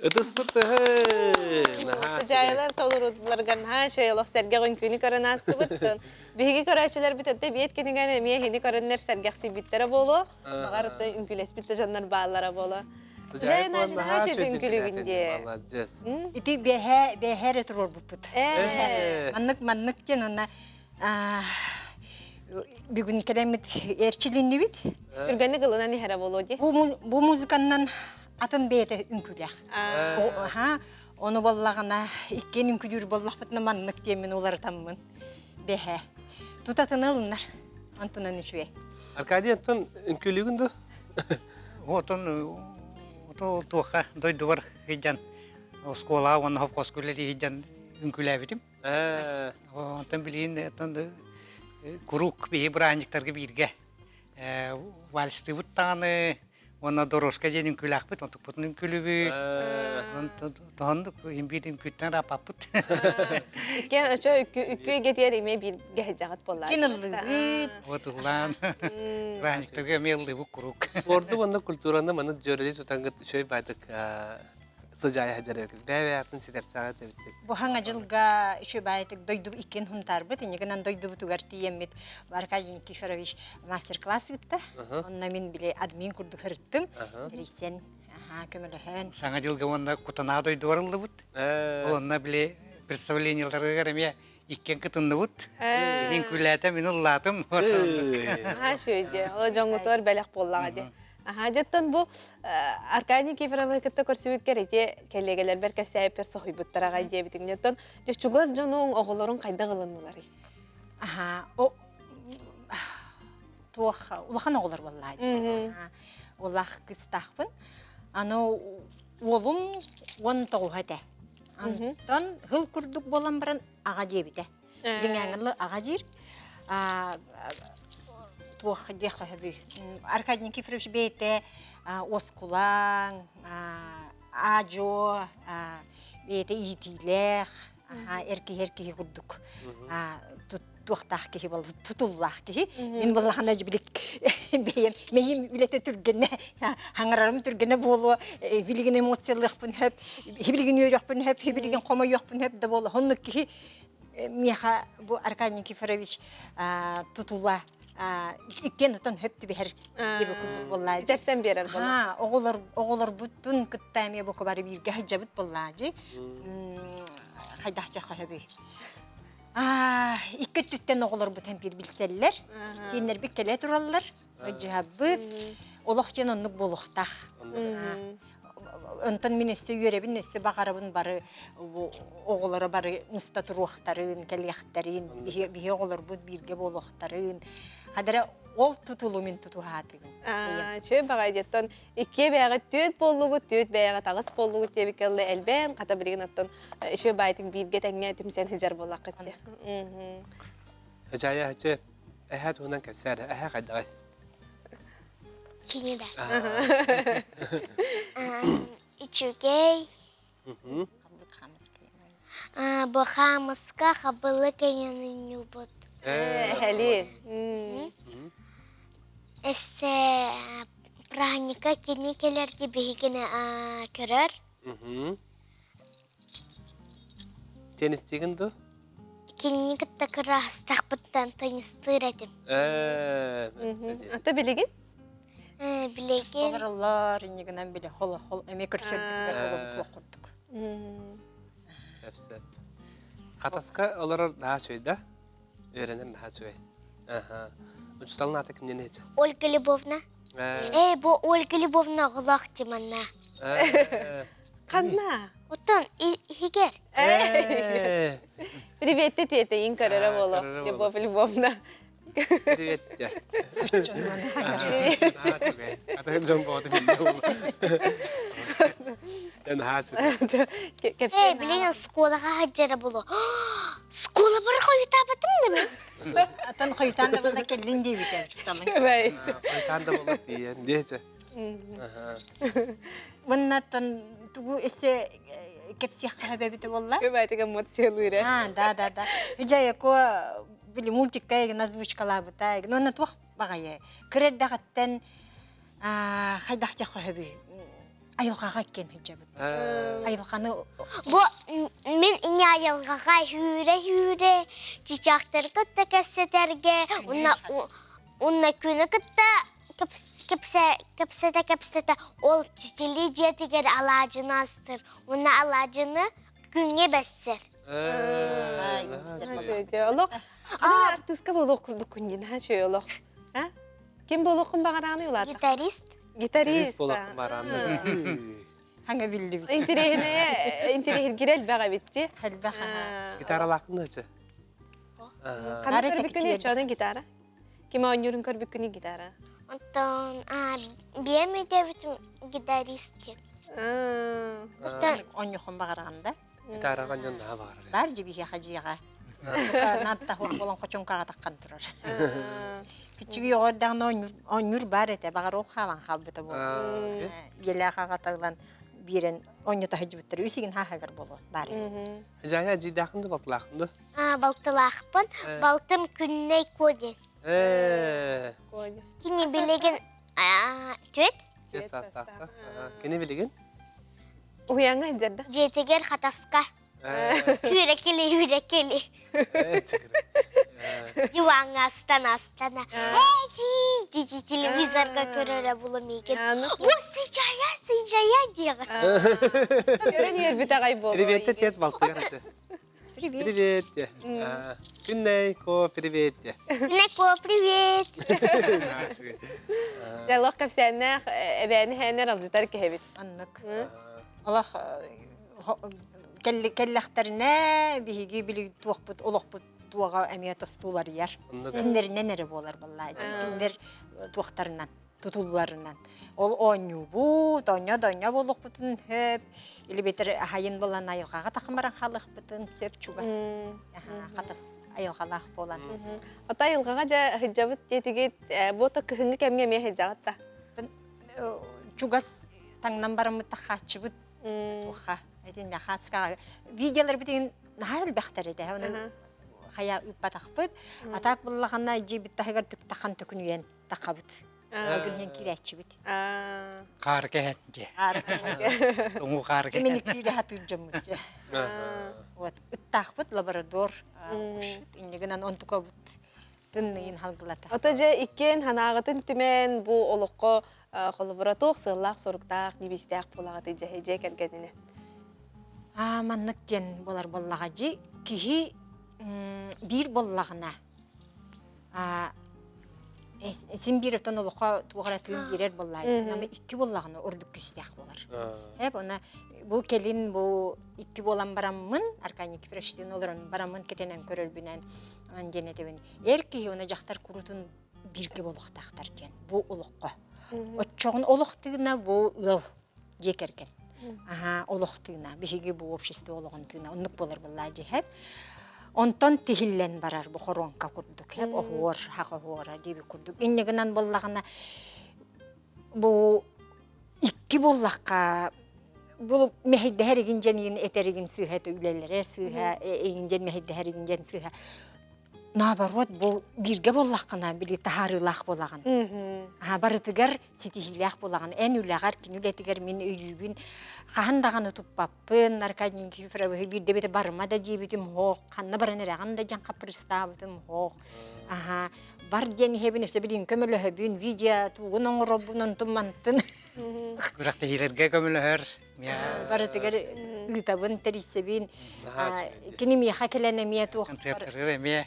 Speaker 1: Ыдыспыты.
Speaker 2: Сыжайалар толурудуларган шөйолох сәрге үнкүнү көрөн асты бүттүн. Биги көрөчүлөр бүтөттө биет кениген эмие хини көрөннер сәргәкси биттер боло. Багар өттө үнкүлес битте жоннор баалара боло. Сыжайна шөйдү үнкүлүгүндө.
Speaker 9: Ити бехере турор бупут. Маннык кен онна бүгүн керемет эрчилинди бит.
Speaker 2: Үргөнү кылынан ихара боло ди.
Speaker 9: Бу музыкандан атын бейте үнкүлях. Оны боллагана иккен үнкүлүр боллакпытна маннык темен олар таммын. Бехе. Тутатын алыннар. Антынан үшүе.
Speaker 1: Аркадий антон үнкүлүгүндү.
Speaker 10: Ото туха дойду бар хиджан. Школа оны хопкос күлери хиджан үнкүләбитим. Антон билин антон курук бии бранниктарга бирге. Вальсты буттаны Ona doroska jenин külakpıt, ontuk putun külübüt. Tohonduk imbidim kütten rapapıt.
Speaker 2: İkken aço ükkü getiyer ime bir gehecağat bollar.
Speaker 9: Kinırlıbıt.
Speaker 10: Otulan. Rahniklerge meldi bu kuruk.
Speaker 1: Spordu bana kulturanda bana jöreli tutangıt şöyle baydık sıcaya hacer yok. Bebe yaptın sider saat evet.
Speaker 9: Bu hanga jılga şu baytık doydu ikin huntar bit, ingenan doydu bu tugar tiyemmet. Arkadin Kiferoviç master class gitti. Onna min bile admin kurduk hırttım. Derisen kömülühen.
Speaker 10: Sana jılga onda kutanadoy doğrıldı bud. Onna bile представленияларға қарамия иккен кытынды бут. Мен күләтем, мен ұллатым.
Speaker 2: Ha şöyle, o jongutor belek bollağa de. Aha, jattan bu Arkadiy Kiferova kitta korsubuk kerete kellegeler berke säper sohibutlara diye bitin jattan. Çugaz jonun oğulların kayda kılınılары.
Speaker 9: Aha, o tuğ ulağan oğullar vallahi. Ulağ kıstaqpın. Ano oğlum 19 hade. Antan hıl kurduk bolan baran ağa debite. Dinganlı ağa jir. Tuğ deqa habi. Arkadiy Kiferovич bete oskulan, ajo, bete itiler, erki kurduk. Tuğtaq ki bol tutullah ki. Min bollahana jibilik beyen. Meyim bilete türgene, hangararım türgene bolu bilgin emosiyalıqpın hep, bilgin yörüqpın hep, bilgin qoma yoqpın hep de bolu. Honnuk ki miha bu Arkadiy Kiferovich tutullah ikken utan hep de her gibi kurduk bollaji.
Speaker 2: Dersen berer bolla.
Speaker 9: Ha, oğullar bütün kıttamiye bu kadar bir gahcabıt bollaji. Haydahça habi. İki tütten oğullar bu tempir bilseller. Senler bir kele turallar. Acabı. Olaqcan onluk boluqtaq. Ondan minesi yürebin nesi bakarabın barı oğullara barı mustatruqtarın, keliyaqtarın, bihe oğullar bu birge boluqtarın. Kadara ol tutulu min tutuhatın.
Speaker 2: Şöyle bağa jattan ikiye beğe tüt bollugu, tüt beğe tağız bollugu diye bir kelle elben kata bilgin attan şöyle baytık birge tenge tümsen hicar bollaq kıttı.
Speaker 1: Hacaya hacı ehat hunan kesere eha kadar.
Speaker 5: Kini de. İçügey. Bu xamıska xabılı kenyanın yubut.
Speaker 2: Helin.
Speaker 5: Esse pranika kini keler gibi hikine körer.
Speaker 1: Tenis digin du?
Speaker 5: Kini kıtta kıra hastaqbıttan tanıştır edim.
Speaker 2: Ata bilgin?
Speaker 5: Bilegin.
Speaker 9: Olarlar inigenen bile hol emek körsöldük hol kurduk.
Speaker 1: Sep. Kataska olarak daha şöyle öğrenir daha şöyle. Aha. Uçtalın atı kimden hiç?
Speaker 5: Olga Lubovna. Bu Olga Lubovna gılaq demanna.
Speaker 2: Kanna.
Speaker 5: Otan higer.
Speaker 2: Привет, тете, инкарера боло. Любовь Львовна.
Speaker 1: Привет. Ata jom botu bildi. Jan haçı.
Speaker 5: Bilin skolaga hajjara bulu. Skola bir koyuta batım mı?
Speaker 9: Atan koyutan da bana kendin diye biten çuktamın.
Speaker 2: Evet.
Speaker 1: Koytan da bolu diyen diyece.
Speaker 9: Bundan tuğu ese kepsiyah habibiti valla.
Speaker 2: Evet, emosiyalı.
Speaker 9: Ha, da. Hücaya ko bili multikaya nazvuçkala butay. Nona tuğ bagaya. Kred dağıtten haydahça habibi. Ayılgaga ken hücabıt. Ayılganı
Speaker 5: Bu min inyayılgaga hüre çiçekleri kıtta kesseterge. Unna günü kıtta Kapsete ol çiçeği cetiger alacını astır. Ona alacını günge besser.
Speaker 2: Şöyle Allah. Adana artistka bolok kurduk kunjin ha şöyle Allah. Ha? Kim bolokun bağıranı yolar?
Speaker 5: Gitarist.
Speaker 2: Gitarist.
Speaker 1: Bolokun bağıranı.
Speaker 9: hangi bildi bit.
Speaker 2: İntirehine girel bağa bitti.
Speaker 9: Halba
Speaker 1: Gitar alakın hacı.
Speaker 2: Kanı kır bir günü çalın gitara. Kim oynuyorun kır bir günü gitara.
Speaker 5: Ondan biyemeyeceğim gitarist.
Speaker 9: Onyokun bağıranda.
Speaker 1: Gitar alakın ne var?
Speaker 9: Barcı bir hacıya. Натта хор болон кочонкага таккан турар. Küçüğü yoğurdan onur бар ете, бағар ол қалан қалбыты бол. Елі қағатағылан берін onu tahıcı bitir. Üsігін хахагар болу бар.
Speaker 1: Жая жидақынды балтылақынды.
Speaker 5: Балтылақпын, балтым күнней көден. Кені білеген төт,
Speaker 1: Кес астақта. Кені білеген?
Speaker 2: Уяңа жарды.
Speaker 5: жетігер қатасқа. Хүрекелі. Юаң астана. Әйді, телевизорға көрері бұлым екен. О, сыйжая деға.
Speaker 2: Көрін өрбіт ағай болу.
Speaker 1: Привет, тет балтығар әті. Привет. Күнней, ко, привет.
Speaker 5: Неко, привет.
Speaker 2: Яллах кәпсәнә әбәні хәнер алжытар кәбет.
Speaker 9: Аннык. Аллах келләхтәрінә бігігі білі туақпыт, олақпыт туаға әмия тостулар яр. Кімдерінен әрі болар балла. Кімдер туақтарынан, tutullarından. Ol oynu bu, donya boluk bütün hep. İli beter hayın bolan ayıqağa takımbaran xalıq bütün söp çugas. Xatas ayıqalaq bolan.
Speaker 2: Ata yılğağa ja hijabıt yetigit bota kıhıngı kemge me hijagatta.
Speaker 9: Çugas tangnan baramı taxaçıbıt. Tuxa. Edin ya xatska. Videolar bitin nahal baxtar ede. Onu xaya üpataqbıt. Atak bullağana jibit tahigar tük taxan tükünüyen taqabıt. Günhen kireççibit.
Speaker 10: Qar kehette. Tungu qar kehette.
Speaker 9: Kimin kire hatujamut. Вот, тахпыт лаборатор. Иннегенен онтукабыт. Тыннын халгылата.
Speaker 2: Отожа иккен ханагытын түмен бу олоққа коллаборатук сыллак соруктак нибистак булагаты жеже кергенине.
Speaker 9: Маннык кен болар боллагажы кихи бир боллагына. Сен бир тон олоққа тугара тыын берер боллайды. Нама икки боллагына ордук күстак болар. Хеп она бу келин бу икки болан бараммын, арканик фрештен олорун бараммын кетенен көрөлбүнен анженетебин. Эрки оны жактар курутун бирге болохтактар кен. Бу олоққа. Отчогун олоқтыгына бу ыл жекерген. Олоқтыгына биһиги бу общество олоғынтыгына оннук болар боллайды хеп. Онтон тихиллен барар бу хоронка курдук хеп охор хакора диби курдук. Иннегенен боллагына бу икки боллакка бул мехидде херигинжен этеригин сыйхат үлелере сыйха эйинжен мехидде херигинжен сыйха. Наоборот бу бирге боллакына били тахарылах болаган. Барытыгар ситихилях болаган. Эн үлягар кинүлетигер мен үйүбүн хандаганы туппаппын наркадин кифрабы бирде бете барма да жибитим хок. Канна баранераган да жан капырстабытым хок. Бар жени хебин себилин көмөлө хебин видео тугунун робунун тумантын.
Speaker 10: Биракта хилерге көмөлөр.
Speaker 9: Барытыгар литабын терисебин киними хакелене мияту.
Speaker 10: Концерттер ме.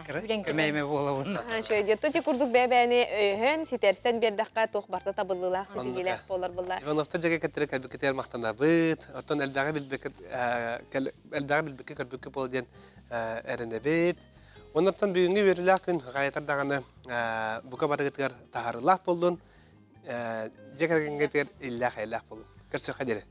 Speaker 10: Көмөйме болобун.
Speaker 2: Шөйдө тоти курдук бебени өйһөн ситерсен бердакка тох барта табылылак ситигилек болар булла.
Speaker 1: Ивановта жеге кеттерек кетер мактана бит. Оттон элдага билбек кырбык болден эренебит. Оннан бүгүнгү берилак күн гайтардаганы бука барыгытыр тахарылак болдун. Жекергенгетер иллах болдун. Көрсө хадере.